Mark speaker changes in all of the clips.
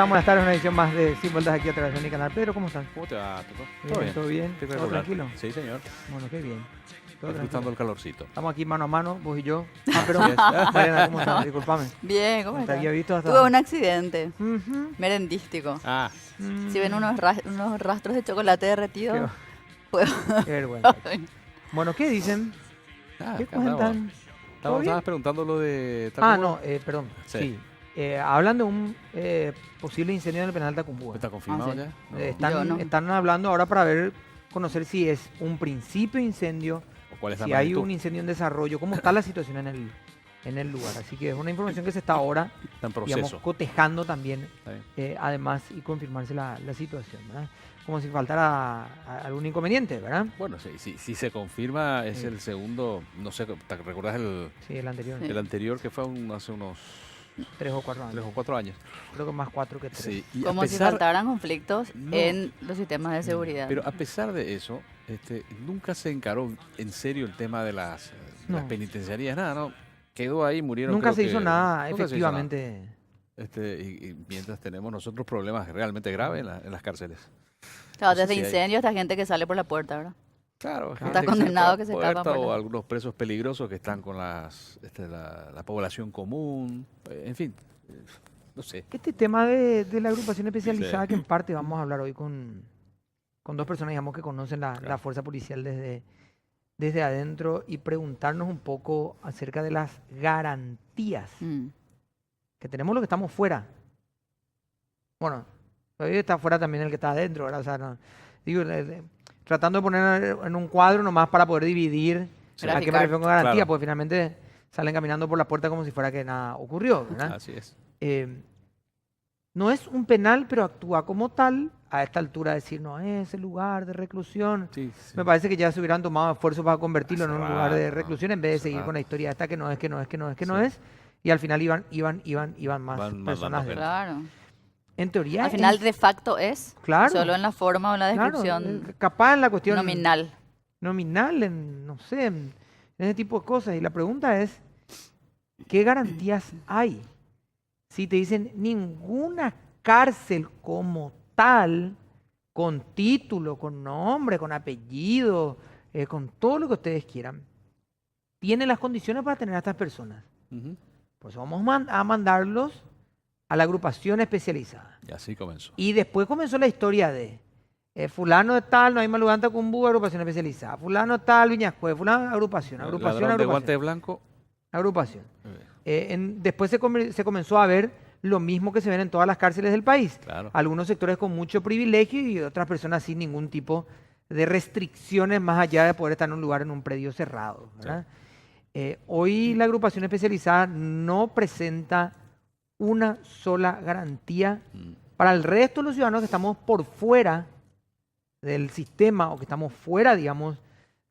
Speaker 1: estamos? Buenas tardes, una edición más de Sin Vueltas aquí a través de mi canal. Pedro, ¿cómo están?
Speaker 2: ¿Cómo te va, Toto?
Speaker 1: ¿Todo bien?
Speaker 2: Estoy
Speaker 1: ¿Todo
Speaker 2: regular.
Speaker 1: tranquilo?
Speaker 2: Sí, señor.
Speaker 1: Bueno, qué bien. Todo
Speaker 2: Disfrutando
Speaker 1: tranquilo.
Speaker 2: el calorcito.
Speaker 1: Estamos aquí mano a mano, vos y yo. Ah, pero
Speaker 2: Así es.
Speaker 1: Mariana, ¿cómo estás? Disculpame.
Speaker 3: Bien, ¿cómo
Speaker 1: No te
Speaker 3: estás?
Speaker 1: había visto hasta...
Speaker 3: Tuve un accidente
Speaker 1: Ujú.
Speaker 3: merendístico.
Speaker 2: Ah,
Speaker 1: Mm.
Speaker 3: Si ven unos rastros de chocolate derretido,
Speaker 1: Qué,
Speaker 3: pues...
Speaker 1: qué vergüenza. Bueno, ¿qué dicen? ¿Qué
Speaker 2: acá andamos.
Speaker 1: cuentan? ¿Todo bien?
Speaker 2: Estabas preguntando lo de
Speaker 1: Ah,
Speaker 2: Tacuba.
Speaker 1: no, perdón.
Speaker 2: Sí.
Speaker 1: Sí. Hablan de un posible incendio en el penal Tacumbúa.
Speaker 2: ¿Está confirmado
Speaker 3: Ah, sí.
Speaker 2: ya? No.
Speaker 3: Yo no.
Speaker 1: Están hablando ahora para conocer si es un principio de incendio,
Speaker 2: ¿O cuál es la
Speaker 1: si hay
Speaker 2: magnitud?
Speaker 1: un incendio en desarrollo, cómo está la situación en el lugar. Así que es una información que se está ahora,
Speaker 2: Está en
Speaker 1: digamos,
Speaker 2: proceso.
Speaker 1: cotejando también,
Speaker 2: Está bien.
Speaker 1: además, y confirmarse la situación, ¿verdad? Como si faltara algún inconveniente, ¿verdad?
Speaker 2: Bueno, si se confirma, es
Speaker 1: Sí.
Speaker 2: el segundo, no sé, ¿te recuerdas
Speaker 1: Sí, el anterior,
Speaker 3: Sí.
Speaker 2: el anterior que fue hace unos
Speaker 1: 3 o 4
Speaker 2: 3
Speaker 1: años.
Speaker 2: o 4 años?
Speaker 1: Creo que más 4 que 3.
Speaker 2: Sí, y
Speaker 3: Como
Speaker 2: a
Speaker 3: si
Speaker 2: pesar,
Speaker 3: faltaran conflictos
Speaker 2: No.
Speaker 3: en los sistemas de seguridad.
Speaker 2: pero a pesar de eso, nunca se encaró en serio el tema de las
Speaker 1: No.
Speaker 2: penitenciarías, nada, ¿no? Quedó ahí, murieron.
Speaker 1: Nunca
Speaker 2: creo
Speaker 1: se
Speaker 2: que-
Speaker 1: hizo nada,
Speaker 2: nunca se hizo nada.
Speaker 1: efectivamente.
Speaker 2: Y mientras tenemos nosotros problemas realmente graves en las cárceles.
Speaker 3: Claro,
Speaker 2: no sé
Speaker 3: desde
Speaker 2: si hay-
Speaker 3: incendios hasta gente que sale por la puerta, ¿verdad?
Speaker 2: Claro,
Speaker 1: Está
Speaker 2: gente que
Speaker 3: condenado
Speaker 2: sale por
Speaker 3: que se
Speaker 2: la
Speaker 3: escapan
Speaker 2: puerta,
Speaker 3: por
Speaker 2: o
Speaker 3: la-
Speaker 2: algunos presos peligrosos que están con la población común, en fin, no sé.
Speaker 1: Este tema de la agrupación especializada,
Speaker 2: Sí.
Speaker 1: que en parte vamos a hablar hoy con dos personas, digamos, que conocen la
Speaker 2: Claro.
Speaker 1: fuerza policial desde adentro y preguntarnos un poco acerca de las garantías
Speaker 3: Mm.
Speaker 1: que tenemos los que estamos fuera. Bueno, hoy está fuera también el que está adentro, ¿verdad? O sea, digo, tratando de poner en un cuadro nomás para poder dividir
Speaker 2: Sí.
Speaker 1: a qué me
Speaker 3: Graficar.
Speaker 1: refiero con garantía,
Speaker 2: Claro.
Speaker 1: porque finalmente salen caminando por la puerta como si fuera que nada ocurrió, ¿verdad?
Speaker 2: Así es.
Speaker 1: No es un penal, pero actúa como tal. A esta altura decir, no es el lugar de reclusión.
Speaker 2: Sí, sí.
Speaker 1: Me parece que ya se hubieran tomado esfuerzos para convertirlo en
Speaker 2: Hace
Speaker 1: un lugar de
Speaker 2: rato, ¿no?
Speaker 1: reclusión en vez de
Speaker 2: Hace
Speaker 1: seguir
Speaker 2: rato.
Speaker 1: con la historia esta que no es, que no es, que no es, que no
Speaker 2: Sí.
Speaker 1: es. Y al final iban más
Speaker 2: Van
Speaker 1: personas.
Speaker 2: mandando gente.
Speaker 3: Claro.
Speaker 1: En teoría,
Speaker 3: Al final, de facto es,
Speaker 1: claro,
Speaker 3: solo en la forma o en la
Speaker 1: claro,
Speaker 3: descripción
Speaker 1: capaz en la cuestión
Speaker 3: nominal.
Speaker 1: nominal, no sé, en ese tipo de cosas. Y la pregunta es, ¿qué garantías hay? Si te dicen ninguna cárcel como tal, con título, con nombre, con apellido, con todo lo que ustedes quieran, tiene las condiciones para tener a estas personas.
Speaker 2: Ujú.
Speaker 1: Pues vamos a mandarlos a la agrupación especializada.
Speaker 2: Y así comenzó.
Speaker 1: Y después comenzó la historia de fulano de tal, no hay más lugar en Tacumbú, agrupación especializada. Fulano de tal, Viñascue, fulano, agrupación, agrupación,
Speaker 2: Ladrón de
Speaker 1: agrupación.
Speaker 2: guante blanco.
Speaker 1: Agrupación. Después se comenzó a ver lo mismo que se ven en todas las cárceles del país.
Speaker 2: Claro.
Speaker 1: Algunos sectores con mucho privilegio y otras personas sin ningún tipo de restricciones más allá de poder estar en un lugar en un predio cerrado, ¿verdad? Hoy la agrupación especializada no presenta una sola garantía
Speaker 2: Mm.
Speaker 1: para el resto de los ciudadanos que estamos por fuera del sistema o que estamos fuera, digamos,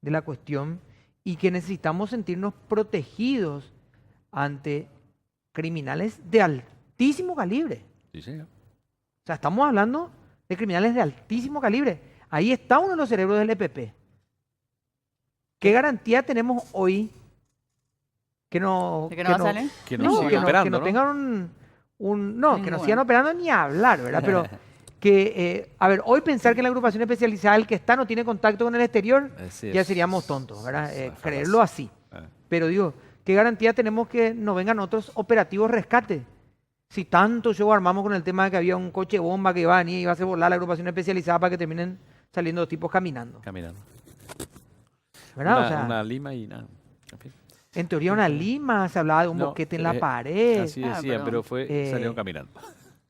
Speaker 1: de la cuestión y que necesitamos sentirnos protegidos ante criminales de altísimo calibre.
Speaker 2: Sí, señor.
Speaker 1: O sea, estamos hablando de criminales de altísimo calibre. Ahí está uno de los cerebros del EPP. ¿Qué garantía tenemos hoy que no,
Speaker 3: ¿De que no va a salir?
Speaker 2: Que
Speaker 1: no,
Speaker 2: nos
Speaker 1: que
Speaker 2: sigue
Speaker 1: no,
Speaker 2: operando,
Speaker 1: que no
Speaker 2: ¿no?
Speaker 1: tengan no, que no
Speaker 3: Ninguna.
Speaker 1: sigan operando ni a hablar, ¿verdad? Pero que, a ver, hoy pensar que la agrupación especializada, el que está, no tiene contacto con el exterior,
Speaker 2: Así
Speaker 1: ya
Speaker 2: es.
Speaker 1: seríamos tontos, ¿verdad?
Speaker 2: Es una
Speaker 1: Creerlo así.
Speaker 2: falacia.
Speaker 1: Pero digo, ¿qué garantía tenemos que no vengan otros operativos rescate? Si tanto show armamos con el tema de que había un coche bomba que iba a venir y iba a hacer volar la agrupación especializada para que terminen saliendo tipos caminando,
Speaker 2: Caminando.
Speaker 1: ¿verdad? O sea,
Speaker 2: Una lima y nada. En fin.
Speaker 1: en teoría una lima, se hablaba de un
Speaker 2: No,
Speaker 1: boquete en la
Speaker 2: eh,
Speaker 1: pared.
Speaker 2: Así
Speaker 3: Ah,
Speaker 2: decían, pero
Speaker 1: eh,
Speaker 2: salieron caminando.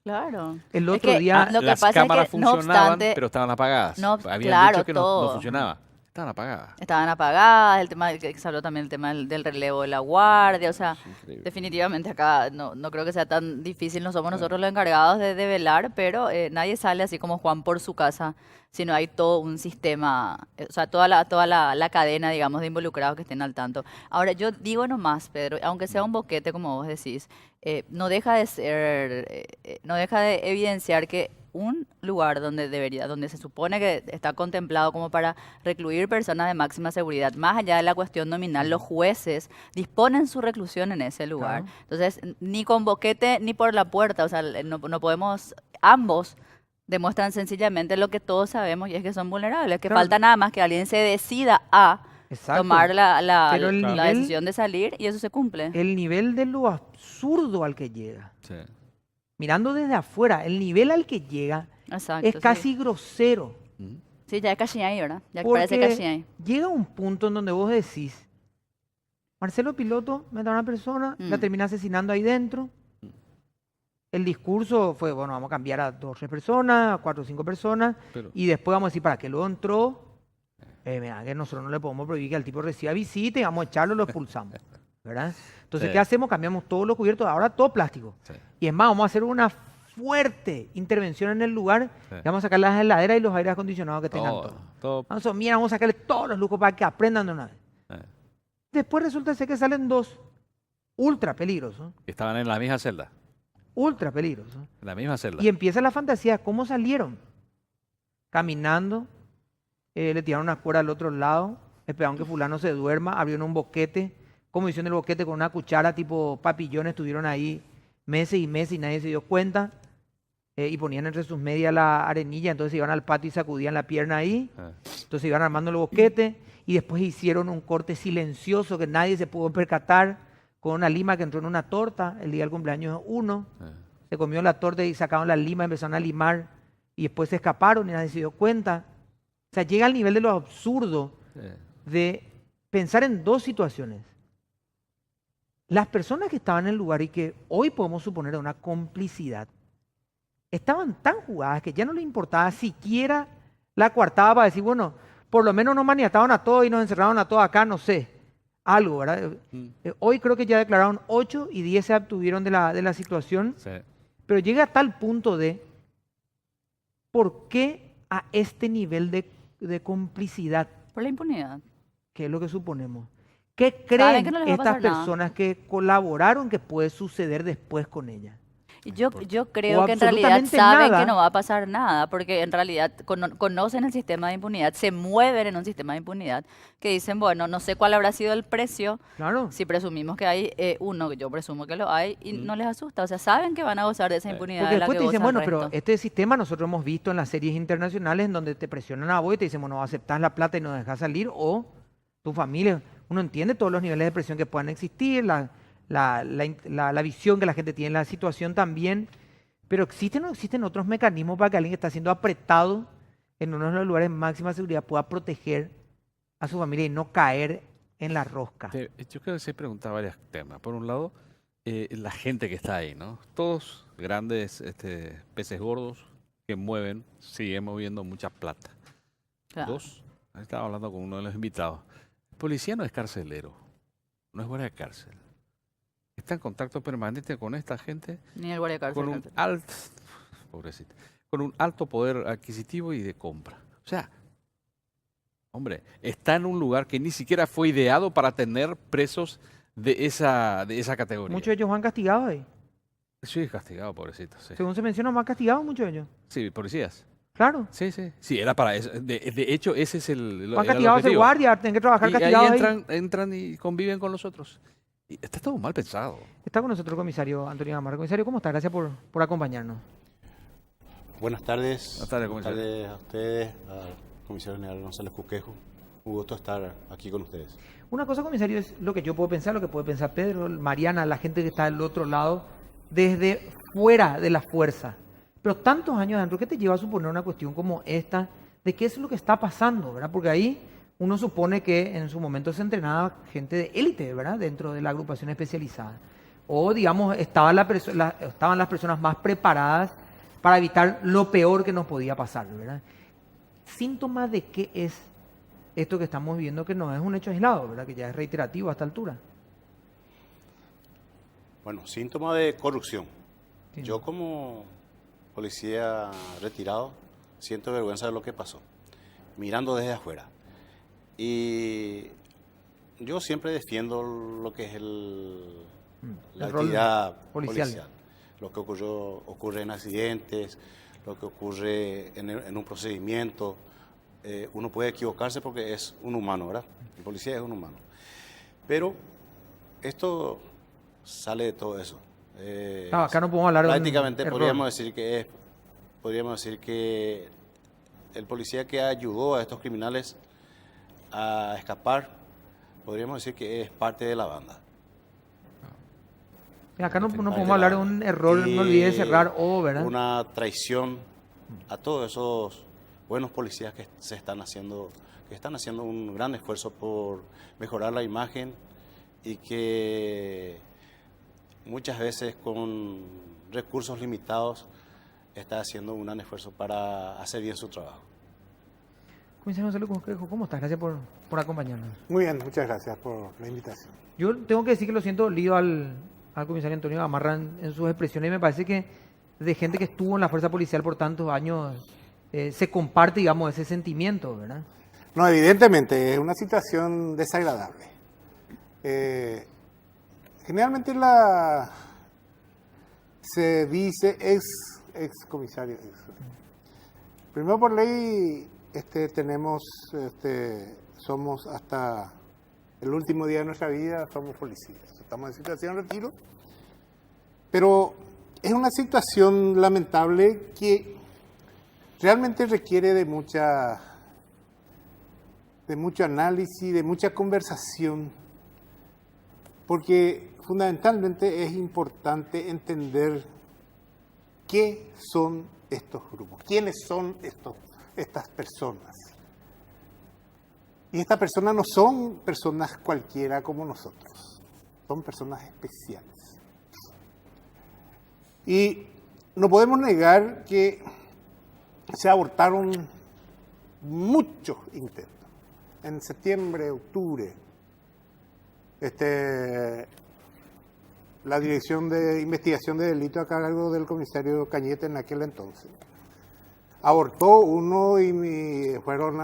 Speaker 3: Claro.
Speaker 1: El
Speaker 3: Es
Speaker 1: otro
Speaker 3: que,
Speaker 1: día-
Speaker 3: lo que
Speaker 2: Las
Speaker 3: pasa es
Speaker 2: cámaras
Speaker 3: que, no
Speaker 2: funcionaban,
Speaker 3: obstante,
Speaker 2: pero estaban apagadas.
Speaker 3: no,
Speaker 2: Habían
Speaker 3: claro,
Speaker 2: dicho que no
Speaker 3: todo.
Speaker 2: funcionaba. Estaban apagadas.
Speaker 3: estaban apagadas, el tema que se habló también el tema del relevo de la guardia, o sea,
Speaker 2: Es increíble.
Speaker 3: definitivamente acá no creo que sea tan difícil, no somos nosotros los encargados de velar, pero nadie sale así como Juan por su casa, sino hay todo un sistema, o sea, toda la cadena, digamos, de involucrados que estén al tanto. Ahora, yo digo nomás, Pedro, aunque sea un boquete, como vos decís, no deja de ser, no deja de evidenciar que un lugar donde se supone que está contemplado como para recluir personas de máxima seguridad, más allá de la cuestión nominal, los jueces disponen su reclusión en ese lugar.
Speaker 1: Claro.
Speaker 3: Entonces, ni con boquete ni por la puerta, o sea, no podemos, ambos demuestran sencillamente lo que todos sabemos y es que son vulnerables, que
Speaker 1: Claro.
Speaker 3: falta nada más que alguien se decida a
Speaker 1: Exacto.
Speaker 3: tomar
Speaker 1: Pero el
Speaker 3: la
Speaker 1: nivel-
Speaker 3: decisión de salir y eso se cumple.
Speaker 1: El nivel de lo absurdo al que llega,
Speaker 2: Sí.
Speaker 1: mirando desde afuera, el nivel al que llega
Speaker 3: Exacto.
Speaker 1: es casi grosero.
Speaker 2: Mm.
Speaker 3: Sí, ya es casi ahí, ¿verdad? Ya parece
Speaker 1: Porque
Speaker 3: casi ahí.
Speaker 1: llega un punto en donde vos decís, Marcelo Piloto mata a una persona, la
Speaker 3: Mm.
Speaker 1: termina asesinando ahí dentro. El discurso fue, bueno, vamos a cambiar a 2 o 3 personas, a 4 o 5 personas,
Speaker 2: Pero,
Speaker 1: y después vamos a decir, ¿para qué luego entró? Mira, que nosotros no le podemos prohibir que el tipo reciba visita y vamos a echarlo y lo expulsamos, ¿verdad? Entonces,
Speaker 2: Sí.
Speaker 1: ¿qué hacemos? Cambiamos todos los cubiertos, ahora todo plástico.
Speaker 2: sí,
Speaker 1: Y es más, vamos a hacer una fuerte intervención en el lugar,
Speaker 2: sí.
Speaker 1: y vamos a sacar las heladeras y los aires acondicionados que tengan
Speaker 2: Todo,
Speaker 1: todo.
Speaker 2: todo,
Speaker 1: Vamos a sacarle todos los lujos para que aprendan de una vez.
Speaker 2: eh,
Speaker 1: Después resulta ser que salen 2 ultra peligrosos,
Speaker 2: que estaban en la misma celda.
Speaker 1: ultra peligrosos.
Speaker 2: En la misma celda.
Speaker 1: Y empieza la fantasía, ¿cómo salieron? Caminando, le tiraron una cuerda al otro lado, esperaron que fulano se duerma, abrieron un boquete, como hicieron el boquete con una cuchara tipo papillones, estuvieron ahí meses y meses y nadie se dio cuenta, y ponían entre sus medias la arenilla, entonces iban al patio y sacudían la pierna ahí,
Speaker 2: Eh,
Speaker 1: entonces iban armando el boquete, y después hicieron un corte silencioso que nadie se pudo percatar, con una lima que entró en una torta el día del cumpleaños de uno,
Speaker 2: eh.
Speaker 1: se comió la torta y sacaron la lima, empezaron a limar y después se escaparon y nadie se dio cuenta. O sea, llega al nivel de lo absurdo de pensar en 2 situaciones. Las personas que estaban en el lugar y que hoy podemos suponer de una complicidad, estaban tan jugadas que ya no les importaba siquiera la coartada para decir, bueno, por lo menos nos maniataron a todos y nos encerraron a todos acá, no sé, algo, ¿verdad?
Speaker 2: Mm,
Speaker 1: Hoy creo que ya declararon 8 y 10 se abstuvieron de la situación.
Speaker 2: sí.
Speaker 1: Pero llega a tal punto de, ¿por qué a este nivel de complicidad?
Speaker 3: Por la impunidad.
Speaker 1: ¿Qué es lo que suponemos? ¿Qué
Speaker 3: Saben
Speaker 1: creen
Speaker 3: que no les va a
Speaker 1: estas
Speaker 3: pasar nada.
Speaker 1: personas que colaboraron que puede suceder después con ella?
Speaker 3: Y yo creo
Speaker 1: O
Speaker 3: que en realidad
Speaker 1: absolutamente
Speaker 3: saben
Speaker 1: nada.
Speaker 3: que no va a pasar nada, porque en realidad conocen el sistema de impunidad, se mueven en un sistema de impunidad, que dicen, bueno, no sé cuál habrá sido el precio,
Speaker 1: Claro.
Speaker 3: si presumimos que hay uno, que yo presumo que lo hay, y
Speaker 2: Mm.
Speaker 3: no les asusta, o sea, saben que van a gozar de esa impunidad
Speaker 1: Porque
Speaker 3: de la
Speaker 1: después
Speaker 3: que
Speaker 1: te dicen,
Speaker 3: goza el
Speaker 1: bueno, pero
Speaker 3: resto.
Speaker 1: este sistema nosotros hemos visto en las series internacionales en donde te presionan a vos y te dicen, bueno, aceptás la plata y no dejas salir, o tu familia. Uno entiende todos los niveles de presión que puedan existir, la visión que la gente tiene en la situación también, pero ¿existen o no existen otros mecanismos para que alguien que está siendo apretado en uno de los lugares de máxima seguridad pueda proteger a su familia y no caer en la rosca?
Speaker 2: Yo creo que se pregunta varios temas. Por un lado, la gente que está ahí, ¿no? Todos grandes peces gordos que mueven, siguen moviendo mucha plata.
Speaker 3: Claro.
Speaker 2: 2, ahí estaba hablando con uno de los invitados. El policía no es carcelero, no es guardia de cárcel. Está en contacto permanente con esta gente
Speaker 3: Ni el guardia de cárcel.
Speaker 2: con un alto, pobrecita, con un alto poder adquisitivo y de compra. O sea, hombre, está en un lugar que ni siquiera fue ideado para tener presos de esa categoría.
Speaker 1: Muchos de ellos van castigados ahí.
Speaker 2: Sí, castigado, pobrecito. Sí,
Speaker 1: Según se menciona, van castigados muchos de ellos.
Speaker 2: sí, policías.
Speaker 1: Claro.
Speaker 2: Sí, sí. Sí, era para eso. De hecho, ese es el
Speaker 1: Van
Speaker 2: era el
Speaker 1: castigados a ser
Speaker 2: objetivo.
Speaker 1: guardia, tienen que trabajar
Speaker 2: Y ahí
Speaker 1: castigados ahí.
Speaker 2: entran y conviven con los otros. Y está todo mal pensado.
Speaker 1: Está con nosotros el comisario Antonio Gamarra. Comisario, ¿cómo está? Gracias por acompañarnos.
Speaker 4: Buenas tardes.
Speaker 2: Buenas tardes, comisario.
Speaker 4: Buenas tardes a ustedes, al comisario general González Cuquejo. Un gusto estar aquí con ustedes.
Speaker 1: Una cosa, comisario, es lo que yo puedo pensar, lo que puede pensar Pedro, Mariana, la gente que está del otro lado, desde fuera de la fuerza. Pero tantos años adentro, ¿qué te lleva a suponer una cuestión como esta de qué es lo que está pasando, ¿verdad? Porque ahí uno supone que en su momento se entrenaba gente de élite, ¿verdad? Dentro de la agrupación especializada. O, digamos, estaban las personas más preparadas para evitar lo peor que nos podía pasar, ¿verdad? Síntoma de qué es esto que estamos viendo, que no es un hecho aislado, ¿verdad? Que ya es reiterativo a esta altura.
Speaker 4: Bueno, síntoma de corrupción.
Speaker 1: Sí.
Speaker 4: Yo como policía retirado siento vergüenza de lo que pasó, mirando desde afuera. Y yo siempre defiendo lo que es la
Speaker 1: el rol
Speaker 4: actividad
Speaker 1: policial.
Speaker 4: policial. Lo que ocurre en accidentes, lo que ocurre en un procedimiento. Uno puede equivocarse porque es un humano, ¿verdad? El policía es un humano. Pero esto sale de todo eso.
Speaker 1: No, acá no podemos hablar de un
Speaker 4: Prácticamente
Speaker 1: error.
Speaker 4: podríamos decir que el policía que ayudó a estos criminales a escapar, podríamos decir que es parte de la banda.
Speaker 1: Acá no
Speaker 4: Parte
Speaker 1: podemos
Speaker 4: de la
Speaker 1: hablar de
Speaker 4: banda.
Speaker 1: un error,
Speaker 4: Y
Speaker 1: no olvides cerrar o, ¿verdad?
Speaker 4: una traición a todos esos buenos policías que están haciendo un gran esfuerzo por mejorar la imagen y que muchas veces con recursos limitados está haciendo un gran esfuerzo para hacer bien su trabajo.
Speaker 1: Comisario Gonzalo Cosquejo, ¿cómo estás? Gracias por acompañarnos.
Speaker 5: Muy bien, muchas gracias por la invitación.
Speaker 1: Yo tengo que decir que lo siento dolido al comisario Antonio Gamarra en sus expresiones y me parece que de gente que estuvo en la fuerza policial por tantos años se comparte, digamos, ese sentimiento, ¿verdad?
Speaker 5: No, evidentemente, es una situación desagradable. Generalmente se dice ex comisario. Primero por ley somos hasta el último día de nuestra vida, somos policías. Estamos en situación de retiro. Pero es una situación lamentable que realmente requiere de mucho análisis, de mucha conversación, porque fundamentalmente es importante entender qué son estos grupos, quiénes son estas personas. Y estas personas no son personas cualquiera como nosotros, son personas especiales. Y no podemos negar que se abortaron muchos intentos. En septiembre, octubre, la Dirección de Investigación de Delitos a cargo del comisario Cañete en aquel entonces abortó uno y fueron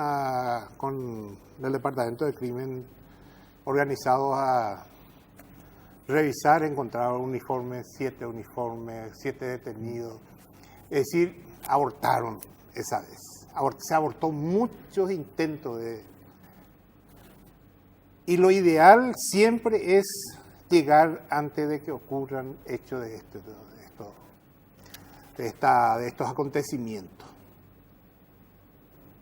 Speaker 5: con el Departamento de Crimen organizados a revisar, encontraron uniformes, 7 detenidos. Es decir, abortaron esa vez. Se abortó muchos intentos y lo ideal siempre es llegar antes de que ocurran hechos de estos acontecimientos.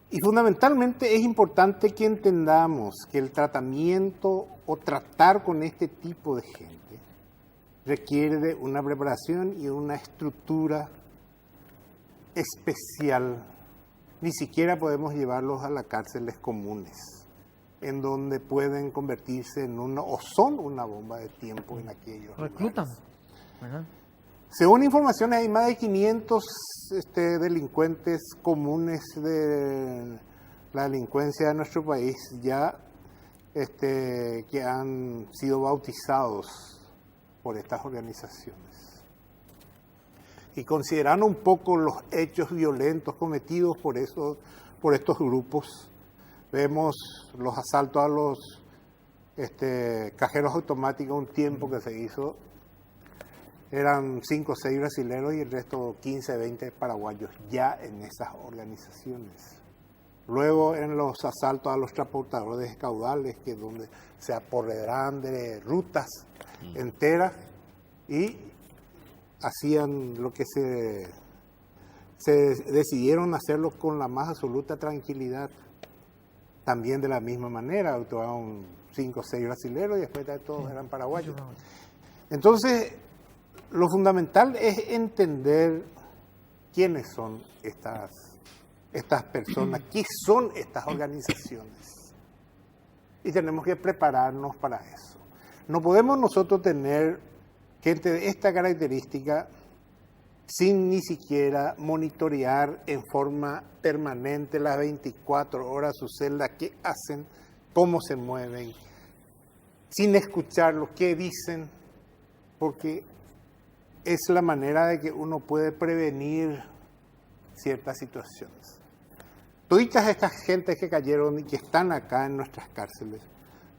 Speaker 5: Y fundamentalmente es importante que entendamos que el tratamiento o tratar con este tipo de gente requiere de una preparación y una estructura especial. Ni siquiera podemos llevarlos a las cárceles comunes, en donde pueden convertirse en o son una bomba de tiempo en aquellos
Speaker 1: Reclutan,
Speaker 5: lugares.
Speaker 1: ¿verdad?
Speaker 5: Según informaciones, hay más de 500 delincuentes comunes de la delincuencia de nuestro país ya que han sido bautizados por estas organizaciones. Y considerando un poco los hechos violentos cometidos por estos grupos, vemos los asaltos a los cajeros automáticos, un tiempo que se hizo, eran 5 o 6 brasileños y el resto 15, 20 paraguayos ya en esas organizaciones. Luego en los asaltos a los transportadores caudales, que es donde se apoderan de rutas enteras y hacían lo que se decidieron hacerlo con la más absoluta tranquilidad. También de la misma manera, actuaron 5 o 6 brasileños y después de todos eran paraguayos. Entonces, lo fundamental es entender quiénes son estas personas, qué son estas organizaciones. Y tenemos que prepararnos para eso. No podemos nosotros tener gente de esta característica sin ni siquiera monitorear en forma permanente las 24 horas su celda, qué hacen, cómo se mueven, sin escucharlos, qué dicen, porque es la manera de que uno puede prevenir ciertas situaciones. Todas estas gentes que cayeron y que están acá en nuestras cárceles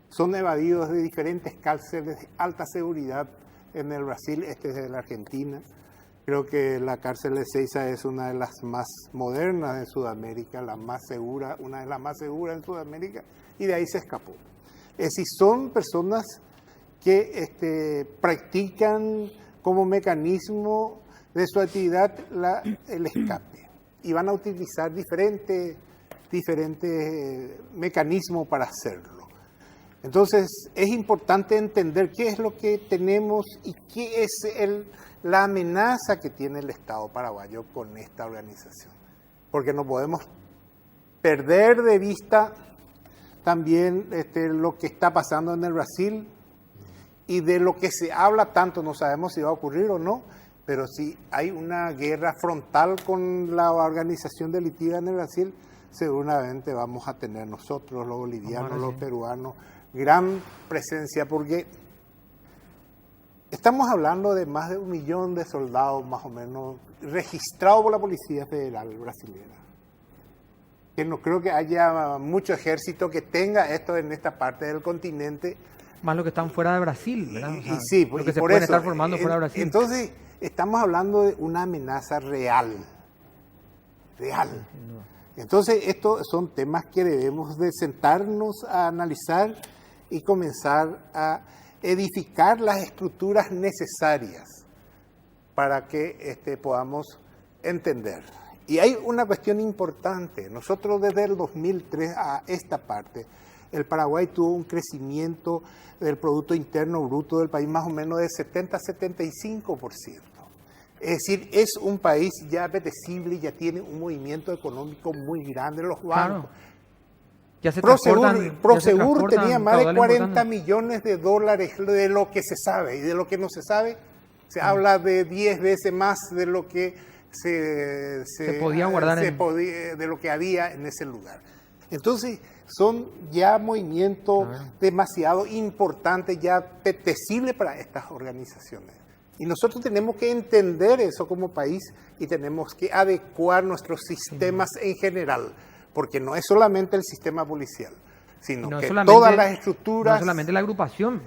Speaker 5: son evadidos de diferentes cárceles de alta seguridad en el Brasil, de la Argentina, Creo que la cárcel de Ezeiza es una de las más modernas de Sudamérica, la más segura, una de las más seguras en Sudamérica, y de ahí se escapó. Es decir, son personas que practican como mecanismo de su actividad el escape, y van a utilizar diferentes mecanismos para hacerlo. Entonces, es importante entender qué es lo que tenemos y qué es la amenaza que tiene el Estado paraguayo con esta organización. Porque no podemos perder de vista también lo que está pasando en el Brasil y de lo que se habla tanto, no sabemos si va a ocurrir o no, pero si hay una guerra frontal con la organización delictiva en el Brasil, seguramente vamos a tener nosotros, los bolivianos, los peruanos, gran presencia, porque estamos hablando de más de 1 millón de soldados, más o menos, registrados por la Policía Federal brasileña. Que no creo que haya mucho ejército que tenga esto en esta parte del continente.
Speaker 1: Más los que están fuera de Brasil, ¿verdad? O sea,
Speaker 5: Y sí,
Speaker 1: los que se
Speaker 5: por
Speaker 1: pueden
Speaker 5: eso,
Speaker 1: estar formando fuera de Brasil.
Speaker 5: Entonces, estamos hablando de una amenaza real. Real. Entonces, estos son temas que debemos de sentarnos a analizar y comenzar a edificar las estructuras necesarias para que podamos entender. Y hay una cuestión importante. Nosotros desde el 2003 a esta parte, el Paraguay tuvo un crecimiento del Producto Interno Bruto del país más o menos de 70-75%. Es decir, es un país ya apetecible, ya tiene un movimiento económico muy grande, los bancos.
Speaker 1: Claro. Ya se
Speaker 5: Prosegur tenía más de 40
Speaker 1: importante.
Speaker 5: millones de dólares de lo que se sabe, y de lo que no se sabe, se habla de 10 veces más de lo que se
Speaker 1: podía guardar
Speaker 5: de lo que había en ese lugar. Entonces, son ya movimientos demasiado importantes, ya apetecibles para estas organizaciones. Y nosotros tenemos que entender eso como país y tenemos que adecuar nuestros sistemas en general, porque no es solamente el sistema policial, sino
Speaker 1: No
Speaker 5: que
Speaker 1: solamente-
Speaker 5: todas las estructuras...
Speaker 1: No solamente la agrupación,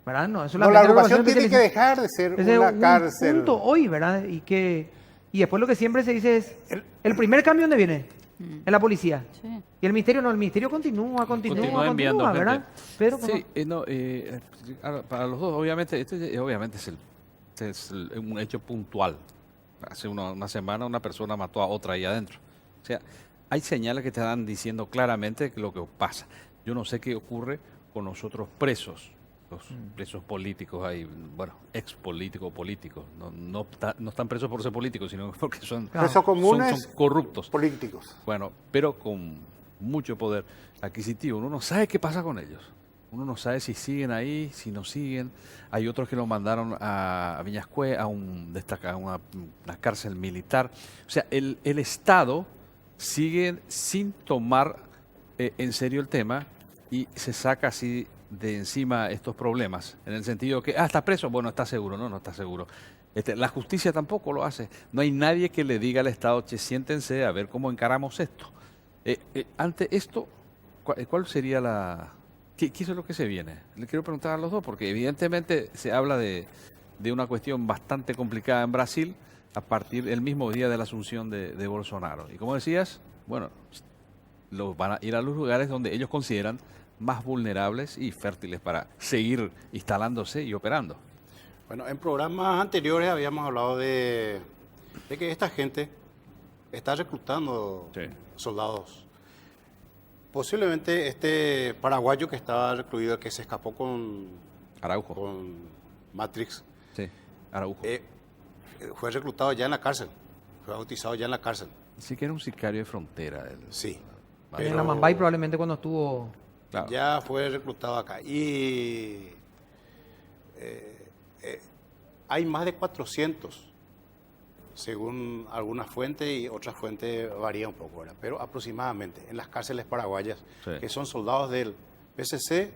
Speaker 1: ¿verdad? No, es
Speaker 5: No,
Speaker 1: solamente
Speaker 5: la agrupación
Speaker 1: que
Speaker 5: tiene que dejar de ser
Speaker 1: ese es
Speaker 5: una
Speaker 1: un
Speaker 5: cárcel.
Speaker 1: punto hoy, ¿verdad? Y después lo que siempre se dice es, el primer cambio ¿dónde viene? En la policía.
Speaker 3: Sí.
Speaker 1: Y el ministerio no, el ministerio continúa,
Speaker 2: Continúa enviando gente.
Speaker 1: ¿verdad? Pero,
Speaker 2: Sí, ahora, para los dos, obviamente, obviamente es un hecho puntual. Hace una semana una persona mató a otra ahí adentro. O sea, hay señales que te están diciendo claramente lo que pasa. Yo no sé qué ocurre con los otros presos, los presos políticos ahí, bueno, ex políticos, no están presos por ser políticos, sino porque son,
Speaker 5: Presos comunes,
Speaker 2: son corruptos.
Speaker 5: políticos.
Speaker 2: Bueno, pero con mucho poder adquisitivo. Uno no sabe qué pasa con ellos. Uno no sabe si siguen ahí, si no siguen. Hay otros que lo mandaron a Viñascue, a una cárcel militar. O sea, el Estado sigue sin tomar en serio el tema y se saca así de encima estos problemas. En el sentido que, ¿está preso? Bueno, está seguro. No está seguro. La justicia tampoco lo hace. No hay nadie que le diga al Estado, che, siéntense a ver cómo encaramos esto. Ante esto, ¿cuál sería ¿Qué es lo que se viene? Le quiero preguntar a los dos, porque evidentemente se habla de una cuestión bastante complicada en Brasil a partir del mismo día de la asunción de Bolsonaro. Y como decías, bueno, van a ir a los lugares donde ellos consideran más vulnerables y fértiles para seguir instalándose y operando.
Speaker 4: Bueno, en programas anteriores habíamos hablado de que esta gente está reclutando
Speaker 2: Sí.
Speaker 4: soldados. Posiblemente este paraguayo que estaba recluido, que se escapó con Matrix,
Speaker 2: Sí, Araujo.
Speaker 4: fue reclutado ya en la cárcel, fue bautizado ya en la cárcel.
Speaker 2: Sí que era un sicario de frontera.
Speaker 4: Sí,
Speaker 1: en la Mambay probablemente cuando estuvo...
Speaker 2: Claro.
Speaker 4: ya fue reclutado acá. Y hay más de 400, según algunas fuentes, y otras fuentes varía un poco, ¿verdad? Pero aproximadamente en las cárceles paraguayas,
Speaker 2: Sí.
Speaker 4: que son soldados del PCC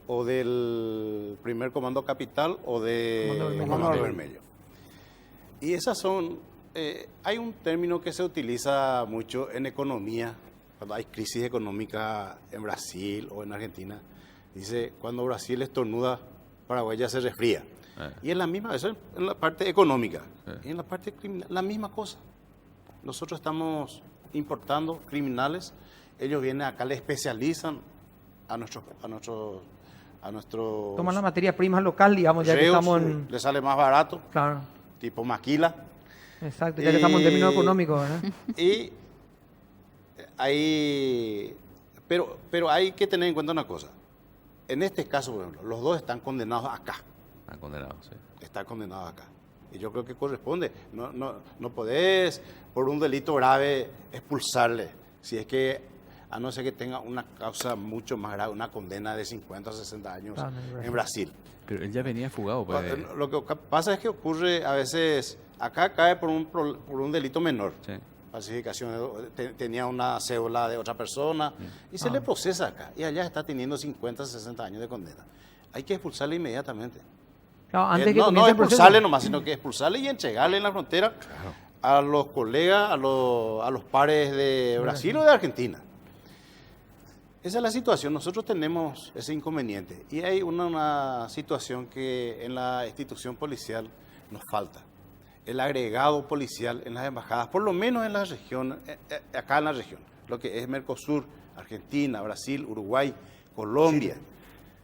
Speaker 4: o del Primer Comando Capital o del
Speaker 1: Comando
Speaker 4: Vermelho. Y esas son, hay un término que se utiliza mucho en economía, cuando hay crisis económica en Brasil o en Argentina. Dice, cuando Brasil estornuda, Paraguay ya se resfría. Y en la misma, eso en la parte económica. Y en la parte criminal, la misma cosa. Nosotros estamos importando criminales, ellos vienen acá, le especializan a nuestros
Speaker 1: Toman la materia prima local, digamos, ya que
Speaker 4: reos,
Speaker 1: estamos en...
Speaker 4: le sale más barato,
Speaker 1: Claro,
Speaker 4: tipo maquila.
Speaker 1: exacto, ya que estamos en términos económicos, ¿verdad?
Speaker 4: Y pero hay que tener en cuenta una cosa. En este caso, por ejemplo, los dos están condenados acá.
Speaker 2: Están condenados, sí.
Speaker 4: Está condenado acá. Y yo creo que corresponde. No podés, por un delito grave, expulsarle. Si es que, a no ser que tenga una causa mucho más grave, una condena de 50 o 60 años en Brasil.
Speaker 2: Pero él ya venía fugado. Pues,
Speaker 4: Lo que pasa es que ocurre a veces, acá cae por un delito menor.
Speaker 2: sí.
Speaker 4: Falsificación, tenía una cédula de otra persona y se le procesa acá. Y allá está teniendo 50, 60 años de condena. Hay que expulsarle inmediatamente.
Speaker 1: Claro, antes que
Speaker 4: No
Speaker 1: comience el
Speaker 4: expulsarle
Speaker 1: proceso.
Speaker 4: nomás, sino que expulsarle y entregarle en la frontera a los colegas, a los pares de Brasil o de Argentina. Esa es la situación. Nosotros tenemos ese inconveniente. Y hay una situación que en la institución policial nos falta. El agregado policial en las embajadas, por lo menos en la región, acá en la región, lo que es Mercosur, Argentina, Brasil, Uruguay, Colombia.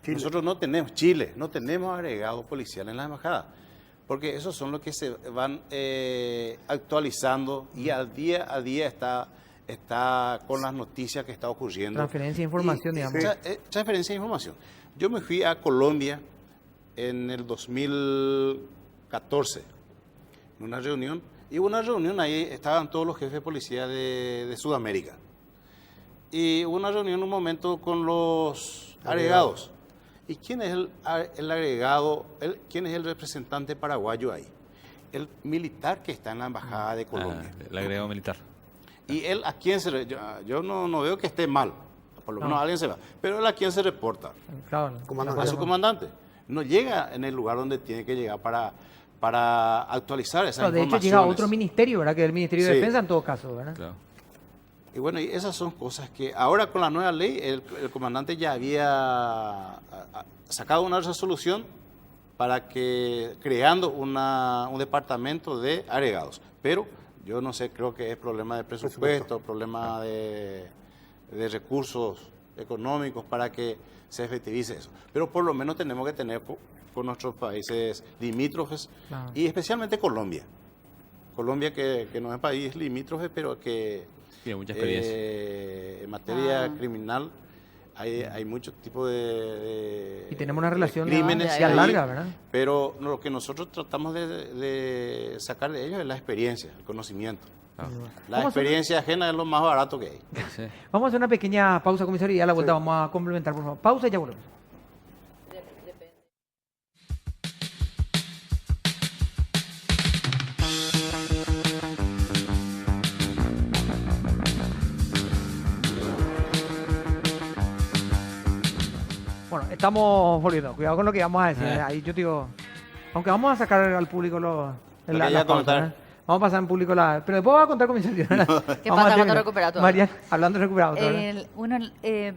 Speaker 5: Chile.
Speaker 4: Nosotros no tenemos, Chile, no tenemos agregado policial en las embajadas, porque esos son los que se van actualizando y a día está con las noticias que está ocurriendo.
Speaker 1: Transferencia de información, digamos.
Speaker 4: Transferencia de información. Yo me fui a Colombia en el 2014, en una reunión, y hubo una reunión ahí, estaban todos los jefes de policía de Sudamérica. Y hubo una reunión en un momento con los agregados. ¿Y quién es el agregado? ¿Quién es el representante paraguayo ahí? El militar que está en la embajada de Colombia.
Speaker 2: El agregado militar.
Speaker 4: ¿Y él a quién yo no veo que esté mal, por lo menos alguien se va, pero él a quién se reporta?
Speaker 1: Claro.
Speaker 4: A su comandante. No llega en el lugar donde tiene que llegar para actualizar esa
Speaker 1: No, de hecho
Speaker 4: información.
Speaker 1: llega a otro ministerio, ¿verdad? Que es el Ministerio de
Speaker 4: Sí.
Speaker 1: Defensa en todo caso, ¿verdad?
Speaker 2: Claro.
Speaker 4: Y bueno, y esas son cosas que ahora con la nueva ley el comandante ya había sacado una resolución para que creando un departamento de agregados. Pero yo no sé, creo que es problema de presupuesto, problema de recursos económicos para que se efectivice eso. Pero por lo menos tenemos que tener con nuestros países limítrofes
Speaker 1: Claro.
Speaker 4: y especialmente Colombia. Colombia que no es país limítrofe, pero que
Speaker 2: Tiene mucha experiencia.
Speaker 4: en materia criminal hay muchos tipos de
Speaker 1: Y tenemos una relación
Speaker 4: crímenes
Speaker 1: ya
Speaker 4: ahí,
Speaker 1: larga, ¿verdad?
Speaker 4: pero lo que nosotros tratamos de sacar de ellos es la experiencia, el conocimiento.
Speaker 2: Ah.
Speaker 4: La
Speaker 1: Vamos a hacer-
Speaker 4: experiencia ajena es lo más barato que hay.
Speaker 2: Sí.
Speaker 1: Vamos a hacer una pequeña pausa, comisario, y a la vuelta vamos a complementar, por favor. Pausa y ya volvemos. Bueno, estamos volviendo. Cuidado con lo que vamos a decir. Ahí yo digo, aunque vamos a sacar al público
Speaker 4: Lo que
Speaker 1: la
Speaker 4: quería
Speaker 1: pausa,
Speaker 4: comentar.
Speaker 1: ¿eh? Vamos a pasar en público la... Pero después voy a contar, comisario.
Speaker 3: ¿Qué
Speaker 1: Vamos a
Speaker 3: pasa cuando
Speaker 1: terminar.
Speaker 3: recupera todo?
Speaker 1: Marian, hablando de recuperado. otra vez.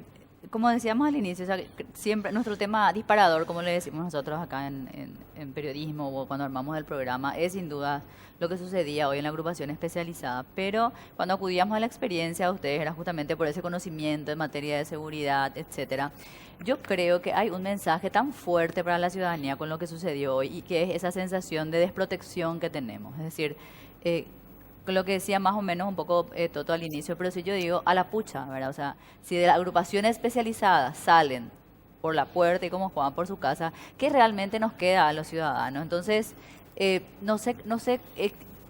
Speaker 3: Como decíamos al inicio, o sea, siempre nuestro tema disparador, como le decimos nosotros acá en periodismo o cuando armamos el programa, es sin duda lo que sucedía hoy en la agrupación especializada. Pero cuando acudíamos a la experiencia de ustedes era justamente por ese conocimiento en materia de seguridad, etcétera. Yo creo que hay un mensaje tan fuerte para la ciudadanía con lo que sucedió hoy y que es esa sensación de desprotección que tenemos. Es decir, con lo que decía más o menos un poco Toto al inicio, pero si yo digo a la pucha, ¿verdad? O sea, si de la agrupación especializada salen por la puerta y como Juan por su casa, ¿qué realmente nos queda a los ciudadanos? Entonces, no sé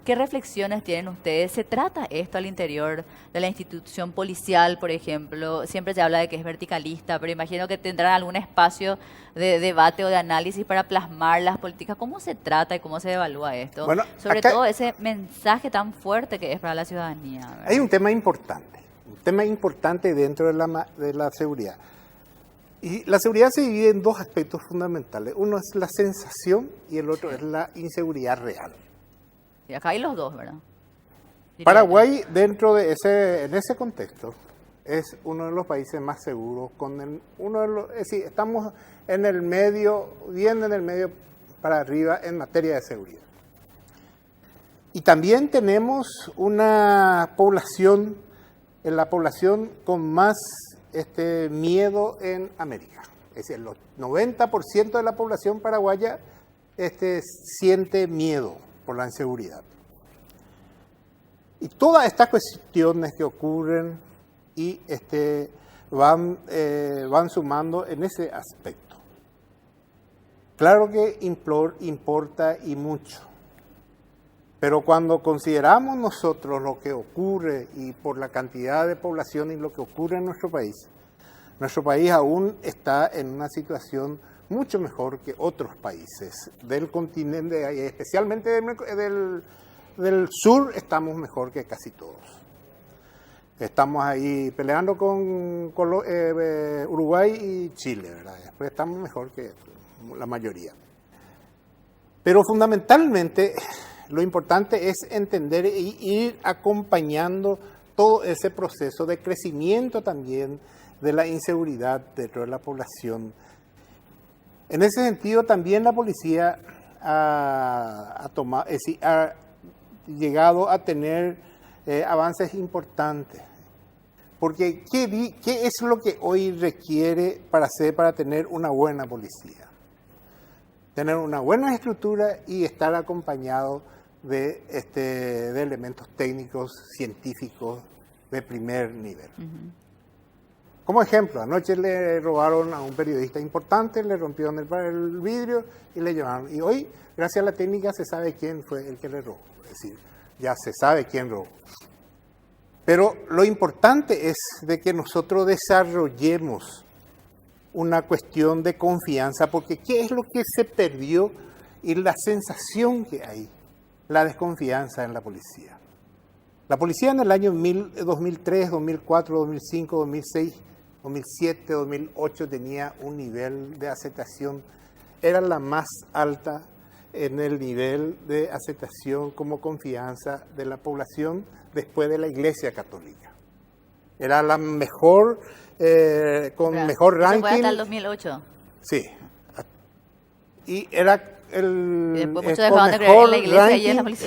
Speaker 3: qué reflexiones tienen ustedes. ¿Se trata esto al interior de la institución policial, por ejemplo? Siempre se habla de que es verticalista, pero imagino que tendrán algún espacio de debate o de análisis para plasmar las políticas. ¿Cómo se trata y cómo se evalúa esto?
Speaker 5: Bueno,
Speaker 3: Sobre
Speaker 5: acá-
Speaker 3: todo ese mensaje tan fuerte que es para la ciudadanía, ¿verdad?
Speaker 5: Hay un tema importante dentro de la seguridad. Y la seguridad se divide en dos aspectos fundamentales. Uno es la sensación y el otro es la inseguridad real.
Speaker 3: Y acá hay los dos, ¿verdad? Diría
Speaker 5: Paraguay, en ese contexto, es uno de los países más seguros. Es decir, estamos en el medio, bien en el medio, para arriba en materia de seguridad. Y también tenemos una población, la población con más miedo en América. Es decir, el 90% de la población paraguaya siente miedo por la inseguridad. Y todas estas cuestiones que ocurren y van sumando en ese aspecto. Claro que importa y mucho, pero cuando consideramos nosotros lo que ocurre y por la cantidad de población y lo que ocurre en nuestro país aún está en una situación mucho mejor que otros países del continente, especialmente del sur, estamos mejor que casi todos. Estamos ahí peleando con Uruguay y Chile, ¿verdad? Después estamos mejor que la mayoría. Pero fundamentalmente lo importante es entender e ir acompañando todo ese proceso de crecimiento también de la inseguridad dentro de la población. En ese sentido también la policía ha llegado a tener avances importantes. Porque ¿qué es lo que hoy requiere para tener una buena policía? Tener una buena estructura y estar acompañado de elementos técnicos, científicos de primer nivel. Como ejemplo, anoche le robaron a un periodista importante, le rompieron el vidrio y le llevaron. Y hoy, gracias a la técnica, se sabe quién fue el que le robó. Es decir, ya se sabe quién robó. Pero lo importante es de que nosotros desarrollemos una cuestión de confianza, porque ¿qué es lo que se perdió? Y la sensación que hay, la desconfianza en la policía. La policía en el año 2003, 2004, 2005, 2006, 2007, 2008 tenía un nivel de aceptación, era la más alta en el nivel de aceptación como confianza de la población después de la Iglesia Católica. Era la mejor, con mejor ranking.
Speaker 3: ¿Eso fue hasta el 2008?
Speaker 5: Sí. Y era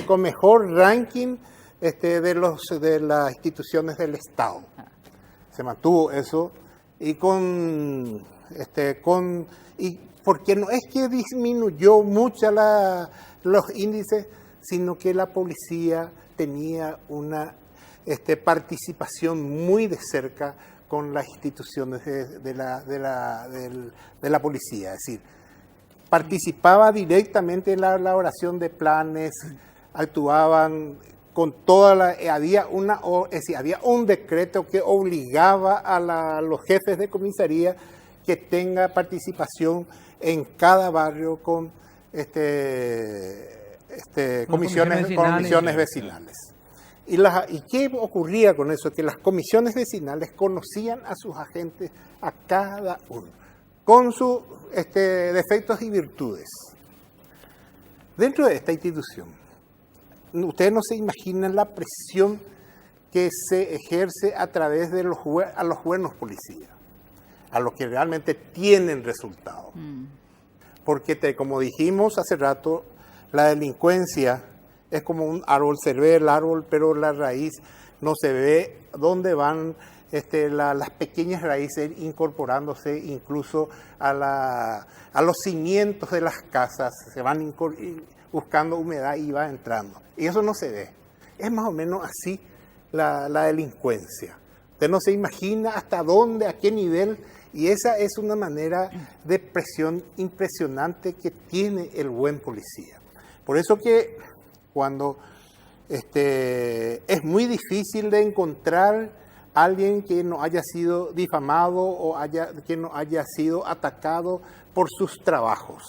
Speaker 5: con mejor ranking de las instituciones del Estado. Se mantuvo eso y porque no es que disminuyó mucho los índices, sino que la policía tenía una participación muy de cerca con las instituciones de la policía. Es decir, participaba directamente en la elaboración de planes, actuaban con había un decreto que obligaba a los jefes de comisaría que tenga participación en cada barrio con comisiones vecinales. ¿Y qué ocurría con eso? Que las comisiones vecinales conocían a sus agentes, a cada uno, con sus defectos y virtudes. Dentro de esta institución, ustedes no se imaginan la presión que se ejerce a través de a los buenos policías, a los que realmente tienen resultados. Porque, como dijimos hace rato, la delincuencia es como un árbol, se ve el árbol, pero la raíz no se ve dónde van las pequeñas raíces incorporándose incluso a los cimientos de las casas, se van buscando humedad y va entrando. Y eso no se ve. Es más o menos así la delincuencia. Usted no se imagina hasta dónde, a qué nivel, y esa es una manera de presión impresionante que tiene el buen policía. Por eso que cuando es muy difícil de encontrar a alguien que no haya sido difamado o que no haya sido atacado por sus trabajos.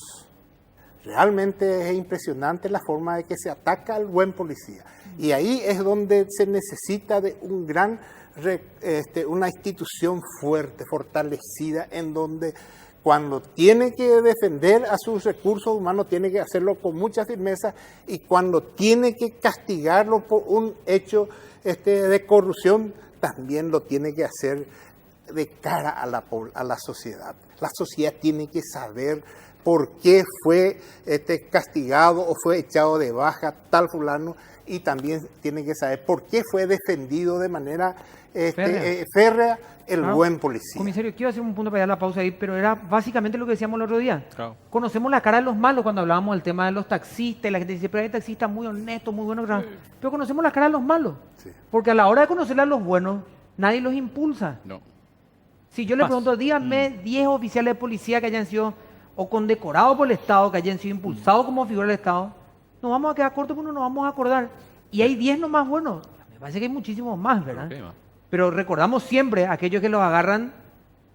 Speaker 5: Realmente es impresionante la forma de que se ataca al buen policía. Y ahí es donde se necesita de una institución fuerte, fortalecida, en donde cuando tiene que defender a sus recursos humanos tiene que hacerlo con mucha firmeza, y cuando tiene que castigarlo por un hecho de corrupción también lo tiene que hacer de cara a la sociedad. La sociedad tiene que saber por qué fue castigado o fue echado de baja tal fulano, y también tienen que saber por qué fue defendido de manera férrea el
Speaker 1: Claro.
Speaker 5: buen policía.
Speaker 1: Comisario, quiero hacer un punto para dar la pausa ahí, pero era básicamente lo que decíamos el otro día.
Speaker 2: Claro.
Speaker 1: Conocemos la cara de los malos cuando hablábamos del tema de los taxistas, y la gente dice, pero hay taxistas muy honestos, muy buenos, pero conocemos la cara de los malos.
Speaker 5: Sí.
Speaker 1: Porque a la hora de conocer a los buenos, nadie los impulsa.
Speaker 2: No.
Speaker 1: Si yo le
Speaker 2: Más.
Speaker 1: pregunto, díganme 10 oficiales de policía que hayan sido o condecorados por el Estado, que hayan sido impulsados como figura del Estado, nos vamos a quedar cortos porque no nos vamos a acordar. Y hay 10 nomás buenos. Me parece que hay muchísimos más, ¿verdad?
Speaker 2: Ok, ma.
Speaker 1: Pero recordamos siempre a aquellos que los agarran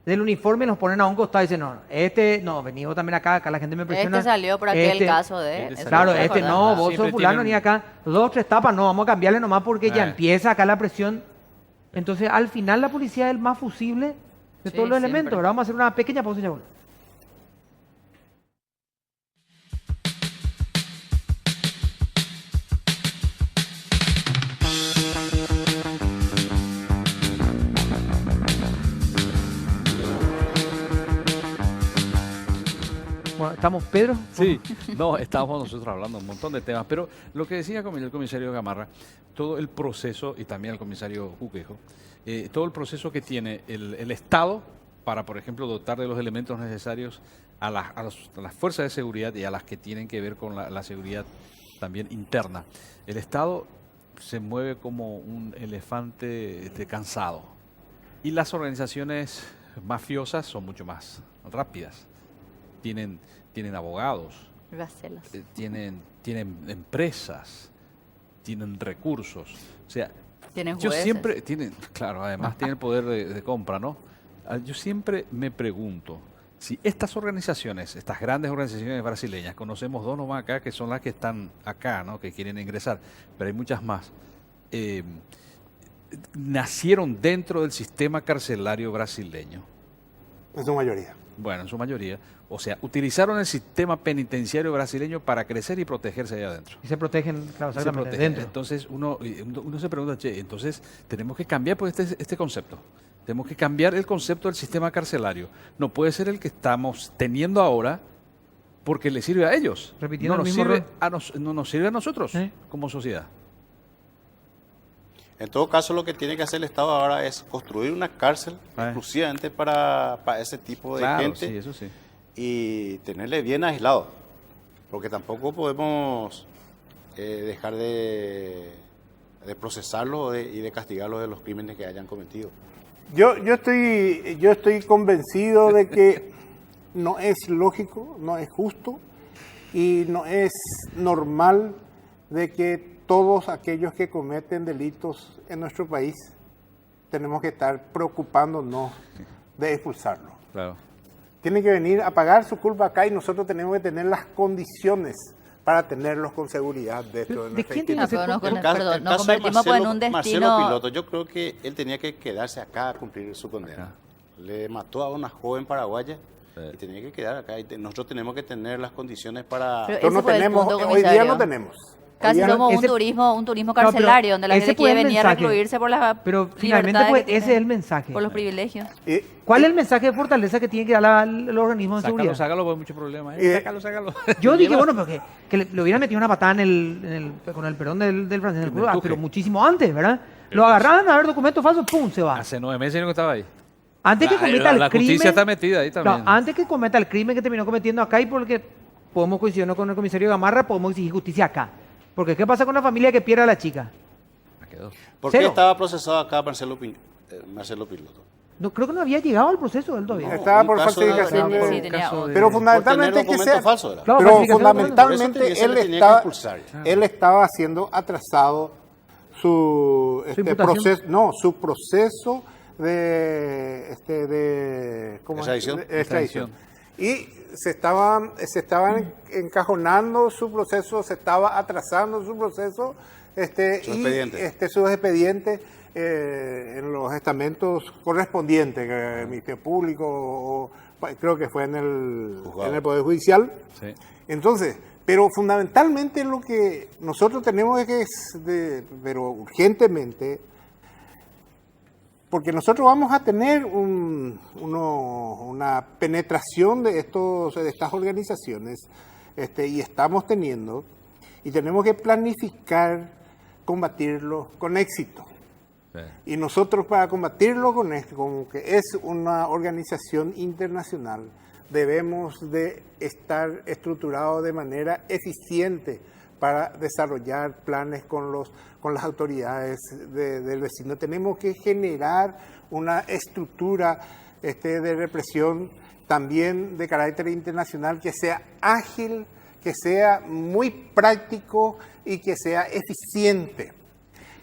Speaker 1: del uniforme y los ponen a un costado y dicen, no, venido también acá la gente me presiona.
Speaker 3: Este salió por aquel caso de...
Speaker 2: este
Speaker 3: eso
Speaker 1: Claro,
Speaker 3: me
Speaker 1: este
Speaker 3: acordaba.
Speaker 1: no, vos
Speaker 2: Siempre
Speaker 1: sos fulano
Speaker 2: tienen-
Speaker 1: ni acá. 2 o 3 tapas, no, vamos a cambiarle nomás porque ya
Speaker 2: Eh.
Speaker 1: empieza acá la presión. Entonces, al final la policía es el más fusible de
Speaker 3: Sí,
Speaker 1: todos los
Speaker 3: siempre.
Speaker 1: elementos. Ahora vamos a hacer una pequeña pausa y ya volvemos. Bueno, ¿estamos, Pedro?
Speaker 2: Sí, no, estábamos nosotros hablando un montón de temas, pero lo que decía el comisario Gamarra, todo el proceso, y también el comisario Juquejo, todo el proceso que tiene el Estado para, por ejemplo, dotar de los elementos necesarios a las fuerzas de seguridad y a las que tienen que ver con la seguridad también interna. El Estado se mueve como un elefante cansado, y las organizaciones mafiosas son mucho más rápidas. Tienen abogados,
Speaker 3: Gacelas.
Speaker 2: tienen empresas, tienen recursos. O sea,
Speaker 3: Tienen
Speaker 2: yo
Speaker 3: jueces.
Speaker 2: siempre, claro, además tienen el poder de compra, ¿no? Yo siempre me pregunto, si estas organizaciones, estas grandes organizaciones brasileñas, conocemos 2 nomás acá, que son las que están acá, ¿no? Que quieren ingresar, pero hay muchas más, nacieron dentro del sistema carcelario brasileño.
Speaker 5: En su mayoría.
Speaker 2: Bueno, en su mayoría. O sea, utilizaron el sistema penitenciario brasileño para crecer y protegerse allá adentro.
Speaker 1: Y se protegen, claro,
Speaker 2: Se
Speaker 1: exactamente,
Speaker 2: protegen.
Speaker 1: dentro.
Speaker 2: Entonces uno se pregunta, che, entonces tenemos que cambiar pues este concepto. Tenemos que cambiar el concepto del sistema carcelario. No puede ser el que estamos teniendo ahora porque le sirve a ellos.
Speaker 1: Repitiendo
Speaker 2: no
Speaker 1: el
Speaker 2: nos
Speaker 1: mismo
Speaker 2: sirve
Speaker 1: error.
Speaker 2: no nos sirve a nosotros
Speaker 1: ¿Eh?
Speaker 2: como sociedad.
Speaker 4: En todo caso, lo que tiene que hacer el Estado ahora es construir una cárcel exclusivamente para ese tipo de
Speaker 2: Claro,
Speaker 4: gente
Speaker 2: sí, eso sí.
Speaker 4: y tenerle bien aislado, porque tampoco podemos dejar de procesarlos y de castigarlos de los crímenes que hayan cometido.
Speaker 5: Yo estoy convencido de que no es lógico, no es justo y no es normal de que todos aquellos que cometen delitos en nuestro país tenemos que estar preocupándonos de expulsarlos.
Speaker 2: Claro.
Speaker 5: Tienen que venir a pagar su culpa acá y nosotros tenemos que tener las condiciones para tenerlos con seguridad dentro de
Speaker 1: ¿De
Speaker 5: nuestra
Speaker 1: quién tiene
Speaker 3: No,
Speaker 1: que
Speaker 3: pero
Speaker 1: ser?
Speaker 3: nos,
Speaker 4: El caso-
Speaker 3: perdón,
Speaker 4: el
Speaker 3: nos
Speaker 4: caso de
Speaker 3: convertimos pues en un
Speaker 4: Marcelo
Speaker 3: destino...
Speaker 4: Piloto, yo creo que él tenía que quedarse acá a cumplir su condena. Le mató a una joven paraguaya y tenía que quedar acá. Y nosotros tenemos que tener las condiciones para...
Speaker 3: Pero
Speaker 5: Nosotros no
Speaker 3: ese fue el
Speaker 5: tenemos,
Speaker 3: punto,
Speaker 5: hoy día
Speaker 3: comisario.
Speaker 5: no tenemos.
Speaker 3: Casi
Speaker 5: Hoy día-
Speaker 3: somos
Speaker 1: ese-
Speaker 3: un turismo
Speaker 1: pero
Speaker 3: carcelario, donde la
Speaker 1: ese
Speaker 3: gente
Speaker 1: fue
Speaker 3: quiere
Speaker 1: el
Speaker 3: venir a
Speaker 1: mensaje.
Speaker 3: recluirse por las
Speaker 1: Pero finalmente
Speaker 3: libertades
Speaker 1: pues,
Speaker 3: que
Speaker 1: ese
Speaker 3: tiene,
Speaker 1: es el mensaje.
Speaker 3: por los privilegios.
Speaker 5: ¿Cuál
Speaker 1: ¿Cuál es el mensaje de fortaleza que tiene que dar el organismo de seguridad?
Speaker 2: Sácalo, pues mucho problema.
Speaker 5: Eh,
Speaker 2: Sácalo.
Speaker 1: Yo dije, bueno, pero que le hubieran metido una patada con el perdón del francés en el culo,
Speaker 2: empuje.
Speaker 1: pero muchísimo antes, ¿verdad? Lo agarraban a ver documentos falsos, ¡pum! Se va.
Speaker 2: Hace 9 meses no estaba ahí.
Speaker 1: Antes que cometa el
Speaker 2: la
Speaker 1: crimen...
Speaker 2: justicia está metida ahí también.
Speaker 1: No, antes que cometa el crimen que terminó cometiendo acá y porque podemos coincidir con el comisario Gamarra, podemos exigir justicia acá. Porque ¿qué pasa con la familia que pierde a la chica?
Speaker 2: Quedó.
Speaker 4: ¿Por qué
Speaker 1: Cero.
Speaker 4: estaba procesado acá Marcelo Piloto?
Speaker 1: No, creo que no había llegado al proceso él todavía.
Speaker 4: No,
Speaker 5: Estaba
Speaker 4: un
Speaker 5: por
Speaker 4: caso de-
Speaker 5: falsificación
Speaker 3: Sí,
Speaker 5: de...
Speaker 3: sí, tenía otro.
Speaker 5: Pero
Speaker 4: Por
Speaker 5: fundamentalmente
Speaker 4: tener
Speaker 5: que
Speaker 4: documentos
Speaker 5: sea...
Speaker 4: falsos, ¿verdad?
Speaker 1: Claro,
Speaker 5: Pero
Speaker 1: falsificación de
Speaker 5: fundamentalmente
Speaker 4: documentos. Por eso se le tenía que expulsar.
Speaker 5: él estaba haciendo atrasado su
Speaker 1: imputación.
Speaker 5: su proceso de ¿cómo es?
Speaker 4: Extradición.
Speaker 5: De extradición. Y se estaban encajonando su proceso, se estaba atrasando su proceso,
Speaker 4: Su expediente.
Speaker 5: sus expedientes en los estamentos correspondientes, que el Ministerio Público, o creo que fue en
Speaker 4: Juzgado.
Speaker 5: el Poder Judicial.
Speaker 2: Sí.
Speaker 5: Entonces, pero fundamentalmente lo que nosotros tenemos es que pero urgentemente porque nosotros vamos a tener una penetración de estas organizaciones, y estamos teniendo, y tenemos que planificar combatirlo con éxito.
Speaker 2: Sí.
Speaker 5: Y nosotros para combatirlo con esto, como que es una organización internacional, debemos de estar estructurados de manera eficiente para desarrollar planes con las autoridades del vecino. Tenemos que generar una estructura de represión también de carácter internacional que sea ágil, que sea muy práctico y que sea eficiente.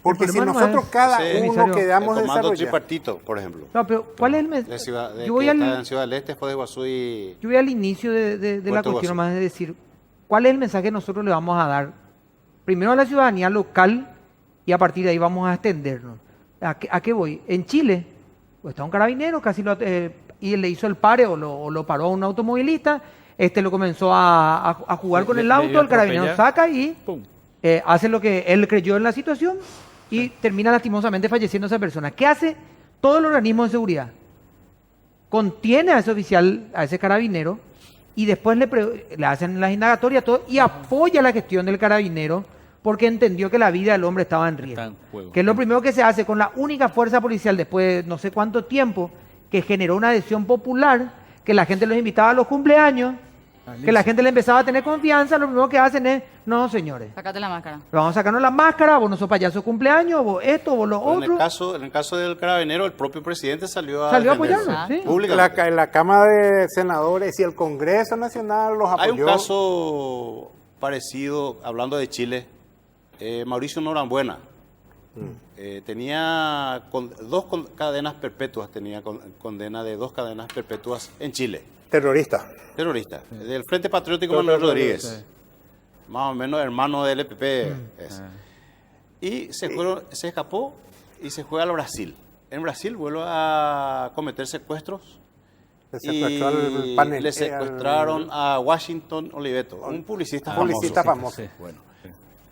Speaker 5: Porque si
Speaker 1: problema no
Speaker 5: nosotros
Speaker 1: es-
Speaker 5: cada
Speaker 4: Sí,
Speaker 5: uno
Speaker 1: comisario,
Speaker 5: quedamos
Speaker 4: el
Speaker 5: de
Speaker 4: comando
Speaker 5: desarrollar.
Speaker 4: tripartito, por ejemplo.
Speaker 1: No, pero ¿cuál es el
Speaker 4: De
Speaker 1: mensaje?
Speaker 4: Ciudad, de
Speaker 1: Yo voy
Speaker 4: que
Speaker 1: al-
Speaker 4: está en Ciudad del Este, Foz de Iguazú y...
Speaker 1: Yo voy al inicio de la
Speaker 4: Puerto
Speaker 1: cuestión,
Speaker 4: Iguazú.
Speaker 1: más de decir, ¿cuál es el mensaje que nosotros le vamos a dar? Primero a la ciudadanía local y a partir de ahí vamos a extendernos. ¿A qué voy? En Chile, pues está un carabinero, y le hizo el pare o lo paró a un automovilista, lo comenzó a jugar con el
Speaker 2: le
Speaker 1: auto,
Speaker 2: dio a
Speaker 1: el carabinero
Speaker 2: atropellar.
Speaker 1: saca y
Speaker 2: Pum.
Speaker 1: hace lo que él creyó en la situación y termina lastimosamente falleciendo esa persona. ¿Qué hace todo el organismo de seguridad? Contiene a ese oficial, a ese carabinero, y después le hacen las indagatorias todo, y apoya la gestión del carabinero porque entendió que la vida del hombre estaba en riesgo.
Speaker 2: Está en juego.
Speaker 1: Que es lo primero que se hace con la única fuerza policial después de no sé cuánto tiempo, que generó una adhesión popular, que la gente los invitaba a los cumpleaños, que la gente le empezaba a tener confianza. Lo primero que hacen es, no señores,
Speaker 3: Sácate la máscara.
Speaker 1: vamos a sacarnos la máscara, vos no sos payaso de cumpleaños, vos esto, vos lo
Speaker 4: Pero
Speaker 1: otro.
Speaker 4: en el caso del carabinero, el propio presidente salió a
Speaker 1: Salió a
Speaker 4: defenderlo.
Speaker 1: apoyarlo, sí.
Speaker 4: Públicamente.
Speaker 5: La Cámara de Senadores y el Congreso Nacional los apoyó.
Speaker 4: Hay un caso parecido, hablando de Chile, Mauricio Norambuena. Tenía cadenas perpetuas, condena de 2 cadenas perpetuas en Chile.
Speaker 5: Terrorista.
Speaker 4: Terrorista. Del Frente Patriótico Manuel Rodríguez. Más o menos hermano del EPP. es. Y se escapó y se fue al Brasil. En Brasil vuelve a cometer secuestros.
Speaker 5: Le secuestró al
Speaker 4: Y
Speaker 5: panel-
Speaker 4: le secuestraron a Washington Oliveto, un publicista famoso.
Speaker 5: publicista famoso.
Speaker 2: Sí.
Speaker 4: Bueno,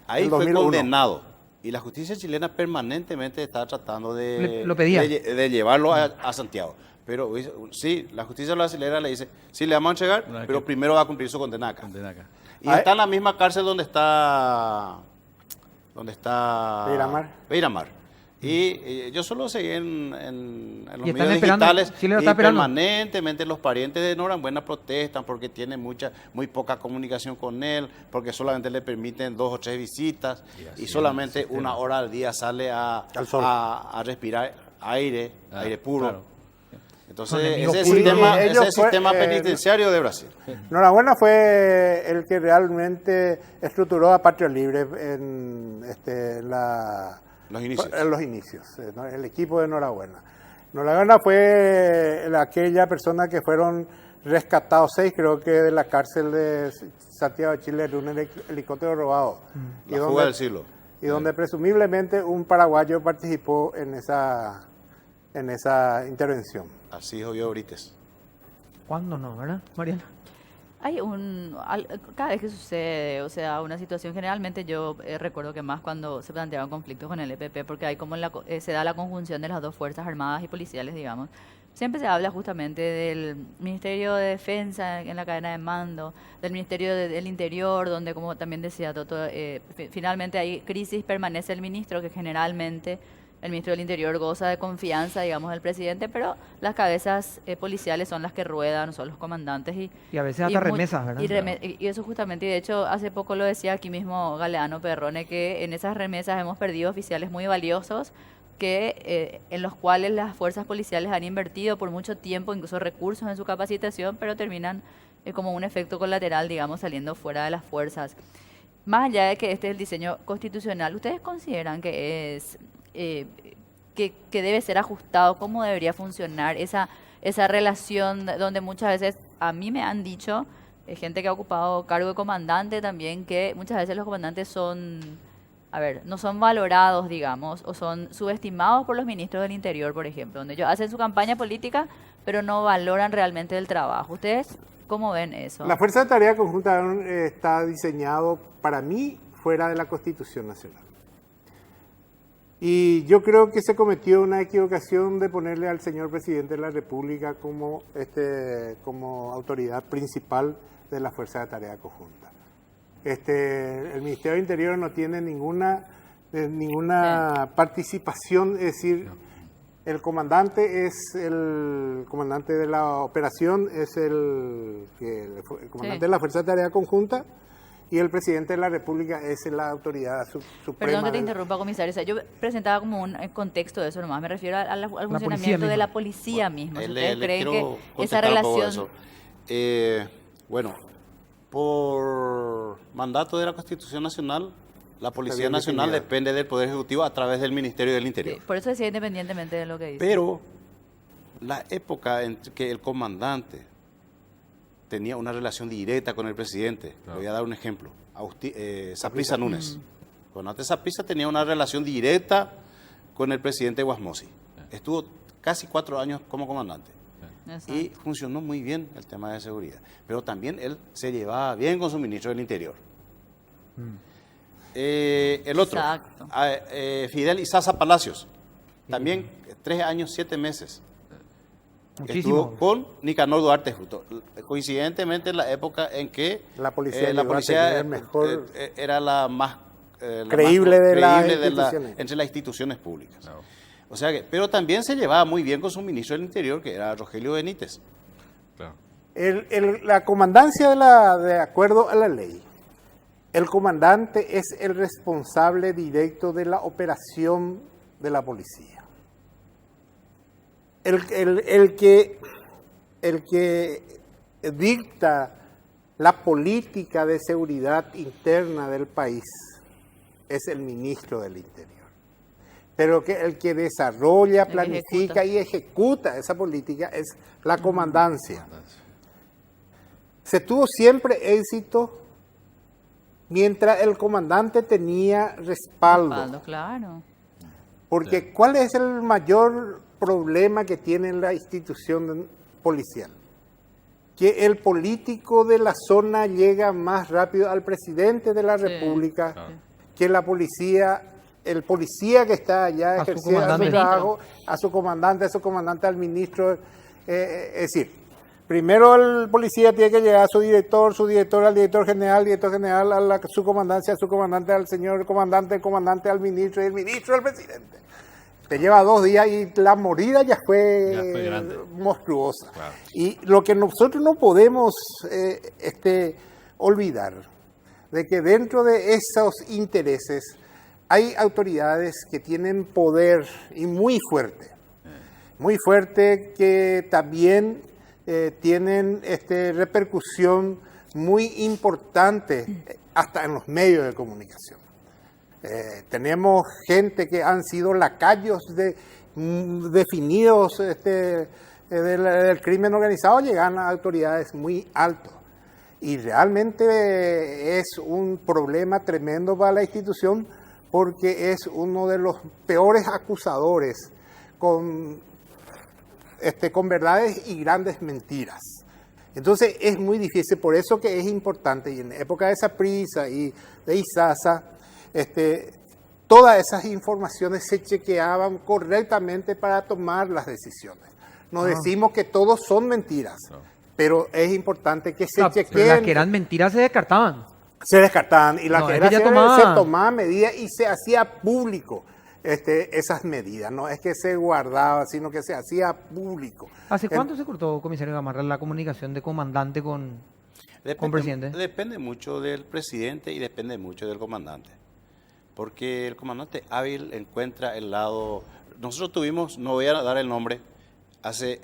Speaker 4: ahí
Speaker 5: En
Speaker 4: fue
Speaker 5: 2001.
Speaker 4: condenado. Y la justicia chilena permanentemente está tratando
Speaker 1: Lo pedía.
Speaker 4: de llevarlo a Santiago. Pero sí, la justicia brasileña le dice, sí, le vamos a entregar,
Speaker 2: Una
Speaker 4: pero
Speaker 2: que-
Speaker 4: primero va a cumplir su condena acá.
Speaker 2: Condena acá.
Speaker 4: Y
Speaker 5: Ay.
Speaker 4: está en la misma cárcel donde está Beiramar. Y yo solo seguí en los
Speaker 1: Y están
Speaker 4: medios
Speaker 1: esperando,
Speaker 4: digitales
Speaker 1: Chile lo
Speaker 4: y
Speaker 1: está esperando.
Speaker 4: permanentemente los parientes de Norambuena protestan porque tiene muy poca comunicación con él, porque solamente le permiten 2 o 3 visitas
Speaker 2: así
Speaker 4: y solamente 1 hora al día sale
Speaker 5: Al sol.
Speaker 4: a respirar aire puro.
Speaker 2: Claro.
Speaker 4: Entonces,
Speaker 1: Son
Speaker 4: ese
Speaker 1: enemigos
Speaker 4: es el
Speaker 5: públicos.
Speaker 4: sistema,
Speaker 5: Ellos
Speaker 4: ese es el
Speaker 5: fue-
Speaker 4: sistema penitenciario de Brasil.
Speaker 5: Norambuena fue el que realmente estructuró a Patria Libre en
Speaker 4: Los inicios.
Speaker 5: en los inicios, ¿no? El equipo de Norambuena. Norambuena fue aquella persona que fueron rescatados 6, creo que de la cárcel de Santiago de Chile, de un helicóptero robado.
Speaker 4: La fuga del siglo.
Speaker 5: Y donde presumiblemente un paraguayo participó en esa intervención.
Speaker 4: Así dijo yo Brites.
Speaker 1: ¿Cuándo no, verdad, Mariana?
Speaker 3: Cada vez que sucede, o sea, una situación, generalmente yo recuerdo que más cuando se planteaban conflictos con el EPP, porque hay como se da la conjunción de las dos fuerzas armadas y policiales, digamos. Siempre se habla justamente del Ministerio de Defensa en la cadena de mando, del Ministerio del Interior, donde, como también decía Toto, finalmente hay crisis, permanece el ministro, que generalmente el ministro del Interior goza de confianza, digamos, del presidente, pero las cabezas policiales son las que ruedan, son los comandantes.
Speaker 1: Y a veces hasta
Speaker 3: mu-
Speaker 1: remesas, ¿verdad?
Speaker 3: y eso justamente, y de hecho hace poco lo decía aquí mismo Galeano Perrone, que en esas remesas hemos perdido oficiales muy valiosos en los cuales las fuerzas policiales han invertido por mucho tiempo, incluso recursos en su capacitación, pero terminan como un efecto colateral, digamos, saliendo fuera de las fuerzas. Más allá de que este es el diseño constitucional, ¿ustedes consideran que es que debe ser ajustado? ¿Cómo debería funcionar esa relación donde muchas veces, a mí me han dicho, gente que ha ocupado cargo de comandante también, que muchas veces los comandantes no son valorados, digamos, o son subestimados por los ministros del Interior, por ejemplo, donde ellos hacen su campaña política, pero no valoran realmente el trabajo? ¿Ustedes cómo ven eso?
Speaker 5: La Fuerza de Tarea Conjunta está diseñado, para mí, fuera de la Constitución Nacional. Y yo creo que se cometió una equivocación de ponerle al señor presidente de la República como, como autoridad principal de la Fuerza de Tarea Conjunta. El Ministerio del Interior no tiene ninguna participación, es decir, el comandante de la operación es el comandante de la Fuerza de Tarea Conjunta, y el presidente de la República es la autoridad suprema.
Speaker 3: Perdón que te interrumpa, comisario. O sea, yo presentaba como un contexto de eso nomás. Me refiero al funcionamiento de la policía misma. Si ustedes creen que esa relación...
Speaker 4: Bueno, por mandato de la Constitución Nacional, la Policía Nacional depende del Poder Ejecutivo a través del Ministerio del Interior.
Speaker 3: Sí, por eso decía independientemente de lo que dice.
Speaker 4: Pero la época en que el comandante tenía una relación directa con el presidente, le voy a dar un ejemplo, Saprissa Núñez. Comandante Saprissa tenía una relación directa con el presidente Guasmosi. Estuvo casi 4 años como comandante.
Speaker 3: Exacto.
Speaker 4: Y funcionó muy bien el tema de seguridad. Pero también él se llevaba bien con su ministro del Interior. El otro, Fidel Izaza Palacios, también 3 años, 7 meses.
Speaker 1: Muchísimo.
Speaker 4: Estuvo con Nicanor Duarte justo, coincidentemente en la época en que
Speaker 5: la policía mejor
Speaker 4: era la más
Speaker 5: creíble de las
Speaker 4: entre las instituciones públicas. No. O sea que, pero también se llevaba muy bien con su ministro del Interior, que era Rogelio Benítez.
Speaker 2: Claro.
Speaker 5: La comandancia de acuerdo a la ley, el comandante es el responsable directo de la operación de la policía. El que dicta la política de seguridad interna del país es el ministro del Interior. Pero el que desarrolla, planifica y ejecuta esa política es la comandancia. Se tuvo siempre éxito mientras el comandante tenía respaldo.
Speaker 3: Claro.
Speaker 5: Porque ¿cuál es el mayor problema que tiene la institución policial? Que el político de la zona llega más rápido al presidente de la República que la policía, el policía que está allá ejerciendo su trabajo, a su comandante, al ministro. Es decir, primero el policía tiene que llegar a su director al director general a su comandante, al señor comandante, el comandante al ministro y el ministro al presidente. Te lleva 2 días y la mordida ya fue monstruosa. Claro. Y lo que nosotros no podemos olvidar, de que dentro de esos intereses hay autoridades que tienen poder y muy fuerte que también tienen repercusión muy importante hasta en los medios de comunicación. Tenemos gente que han sido lacayos definidos del crimen organizado, llegan a autoridades muy altas. Y realmente es un problema tremendo para la institución porque es uno de los peores acusadores con verdades y grandes mentiras. Entonces es muy difícil, por eso que es importante, y en época de Saprissa y de Izaza, todas esas informaciones se chequeaban correctamente para tomar las decisiones. No decimos que todos son mentiras, pero es importante que se chequeen.
Speaker 1: Las que eran mentiras se descartaban.
Speaker 5: Se descartaban, y las que eran se tomaban medidas y se hacía público esas medidas. No es que se guardaba, sino que se hacía público.
Speaker 1: ¿Hace cuánto se cortó, comisario Gamarra, la comunicación de comandante con presidente?
Speaker 4: Depende mucho del presidente y depende mucho del comandante. Porque el comandante hábil encuentra el lado... Nosotros tuvimos, no voy a dar el nombre, hace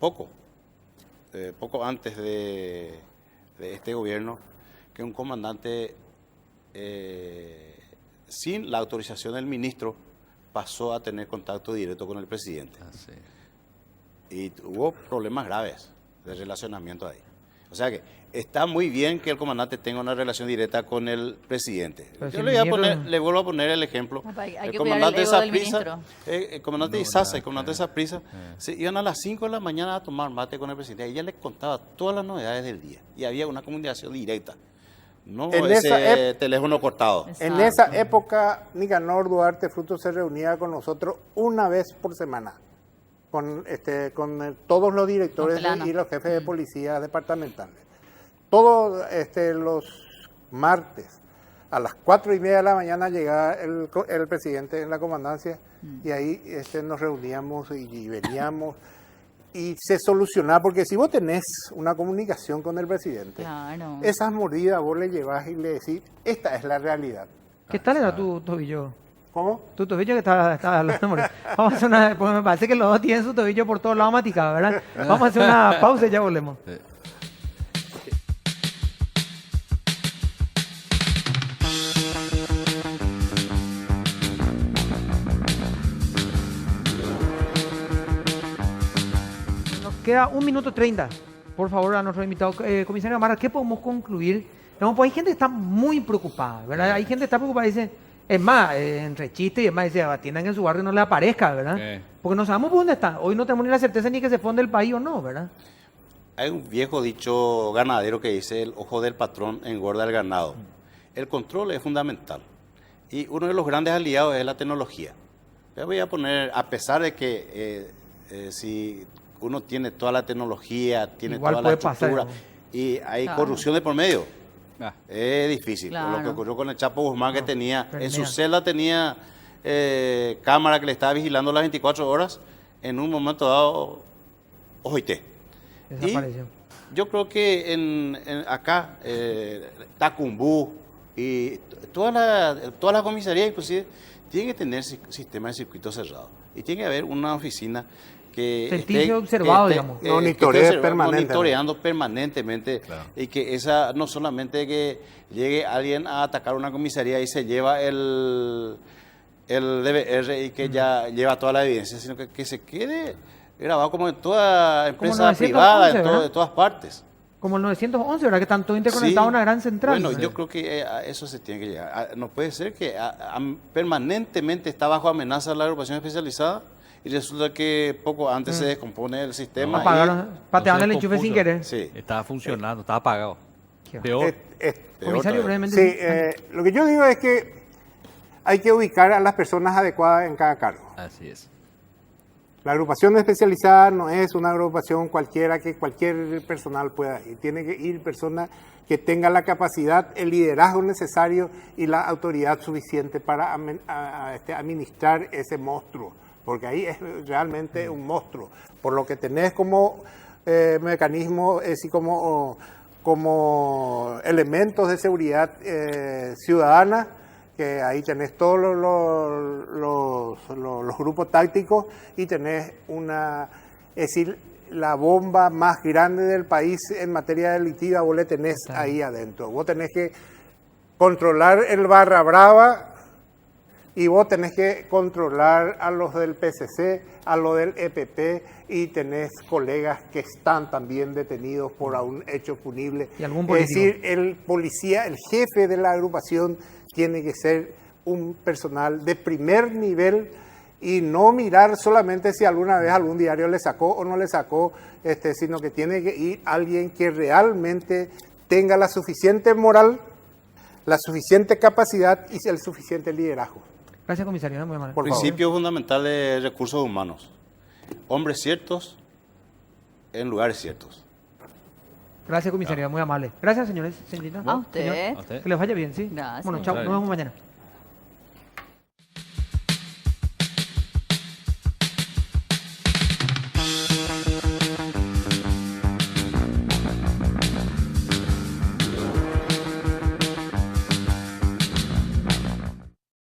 Speaker 4: poco antes de este gobierno, que un comandante, sin la autorización del ministro, pasó a tener contacto directo con el presidente. Y hubo problemas graves de relacionamiento ahí. O sea que está muy bien que el comandante tenga una relación directa con el presidente. Yo le vuelvo a poner el ejemplo.
Speaker 3: Hay que cuidar el ego del ministro.
Speaker 4: El comandante Izaza y el comandante Saprissa se iban a las 5 de la mañana a tomar mate con el presidente. Ella le contaba todas las novedades del día y había una comunicación directa. No
Speaker 5: En
Speaker 4: ese
Speaker 5: esa
Speaker 4: teléfono cortado.
Speaker 5: En esa época, Nicanor Duarte Frutos se reunía con nosotros una vez por semana, con todos los directores
Speaker 3: Los planos.
Speaker 5: y los jefes de policía departamentales. Todos los martes a las 4:30 de la mañana llegaba el presidente en la comandancia y ahí nos reuníamos y veníamos y se solucionaba, porque si vos tenés una comunicación con el presidente,
Speaker 3: Claro.
Speaker 5: esas mordidas vos le llevas y le decís, esta es la realidad.
Speaker 1: ¿Qué tal era tu tobillo?
Speaker 5: ¿Cómo?
Speaker 1: Tu tobillo que estaba hablando. Vamos a hacer una, porque me parece que los dos tienen su tobillo por todos lados maticado, ¿verdad? Vamos a hacer una pausa y ya volvemos. Nos queda 1 minuto 30. Por favor, a nuestro invitado, comisario Gamarra, ¿qué podemos concluir? No, pues hay gente que está muy preocupada, ¿verdad? Hay gente que está preocupada y dice, es más, entre chistes y demás, dice, atiendan que en su barrio no le aparezca, ¿verdad? Porque no sabemos por dónde está. Hoy no tenemos ni la certeza ni que se fonde el país o no, ¿verdad?
Speaker 4: Hay un viejo dicho ganadero que dice, el ojo del patrón engorda el ganado. El control es fundamental. Y uno de los grandes aliados es la tecnología. Le voy a poner, a pesar de que si uno tiene toda la tecnología, tiene
Speaker 1: Igual
Speaker 4: toda la
Speaker 1: puede pasar,
Speaker 4: estructura,
Speaker 1: ¿no?
Speaker 4: y hay
Speaker 3: Claro.
Speaker 4: corrupción de por medio,
Speaker 2: Ah,
Speaker 4: es difícil. Lo que
Speaker 3: Claro.
Speaker 4: ocurrió con el Chapo Guzmán, que
Speaker 1: No,
Speaker 4: tenía,
Speaker 1: pero
Speaker 4: en su
Speaker 1: mira.
Speaker 4: celda tenía cámara que le estaba vigilando las 24 horas, en un momento dado, oíste.
Speaker 1: Desapareció.
Speaker 4: Yo creo que acá, Tacumbú y todas las comisarías inclusive tienen que tener sistema de circuito cerrado. Y tiene que haber una oficina que
Speaker 1: Sentirse observado, digamos.
Speaker 5: Monitoree permanentemente.
Speaker 4: monitoreando permanentemente.
Speaker 2: Claro.
Speaker 4: Y que esa no solamente que llegue alguien a atacar una comisaría y se lleva el DVR y que ya lleva toda la evidencia, sino que se quede grabado como en toda empresa
Speaker 1: 911,
Speaker 4: privada,
Speaker 1: ¿verdad?
Speaker 4: de todas partes.
Speaker 1: Como el 911, ¿verdad? Que están todos interconectados a
Speaker 4: Sí.
Speaker 1: una gran central.
Speaker 4: Bueno,
Speaker 1: ¿no?
Speaker 4: yo creo que a eso se tiene que llegar. No puede ser que permanentemente está bajo amenaza la agrupación especializada y resulta que poco antes se descompone el sistema.
Speaker 1: Apagaron, pateaban el
Speaker 2: Entonces,
Speaker 1: enchufe sin
Speaker 2: confuso.
Speaker 1: querer.
Speaker 4: Sí.
Speaker 2: estaba funcionando, estaba apagado.
Speaker 1: Qué
Speaker 2: Peor.
Speaker 4: Peor
Speaker 1: Comisario,
Speaker 4: todavía.
Speaker 1: brevemente.
Speaker 5: Sí, lo que yo digo es que hay que ubicar a las personas adecuadas en cada cargo.
Speaker 2: Así es.
Speaker 5: La agrupación especializada no es una agrupación cualquiera que cualquier personal pueda ir. Tiene que ir personas que tengan la capacidad, el liderazgo necesario y la autoridad suficiente para administrar ese monstruo. Porque ahí es realmente un monstruo. Por lo que tenés como mecanismo y como elementos de seguridad ciudadana, que ahí tenés todos los grupos tácticos y tenés es decir, la bomba más grande del país en materia delictiva, vos le tenés ahí adentro. Vos tenés que controlar el Barra Brava y vos tenés que controlar a los del PCC, a los del EPP y tenés colegas que están también detenidos por un hecho punible.
Speaker 1: Y algún
Speaker 5: Es
Speaker 1: político.
Speaker 5: decir, el policía, el jefe de la agrupación tiene que ser un personal de primer nivel y no mirar solamente si alguna vez algún diario le sacó o no le sacó, sino que tiene que ir alguien que realmente tenga la suficiente moral, la suficiente capacidad y el suficiente liderazgo.
Speaker 1: Gracias, comisario. Muy amable.
Speaker 5: Por favor.
Speaker 4: Principio fundamental de recursos humanos. Hombres ciertos en lugares ciertos.
Speaker 1: Gracias, comisario. Muy amable. Gracias, señores. Señorita.
Speaker 3: A usted.
Speaker 1: Señor.
Speaker 2: ¿A usted?
Speaker 1: Que les vaya bien, ¿sí?
Speaker 3: Gracias.
Speaker 1: Bueno, chao. Nos vemos mañana.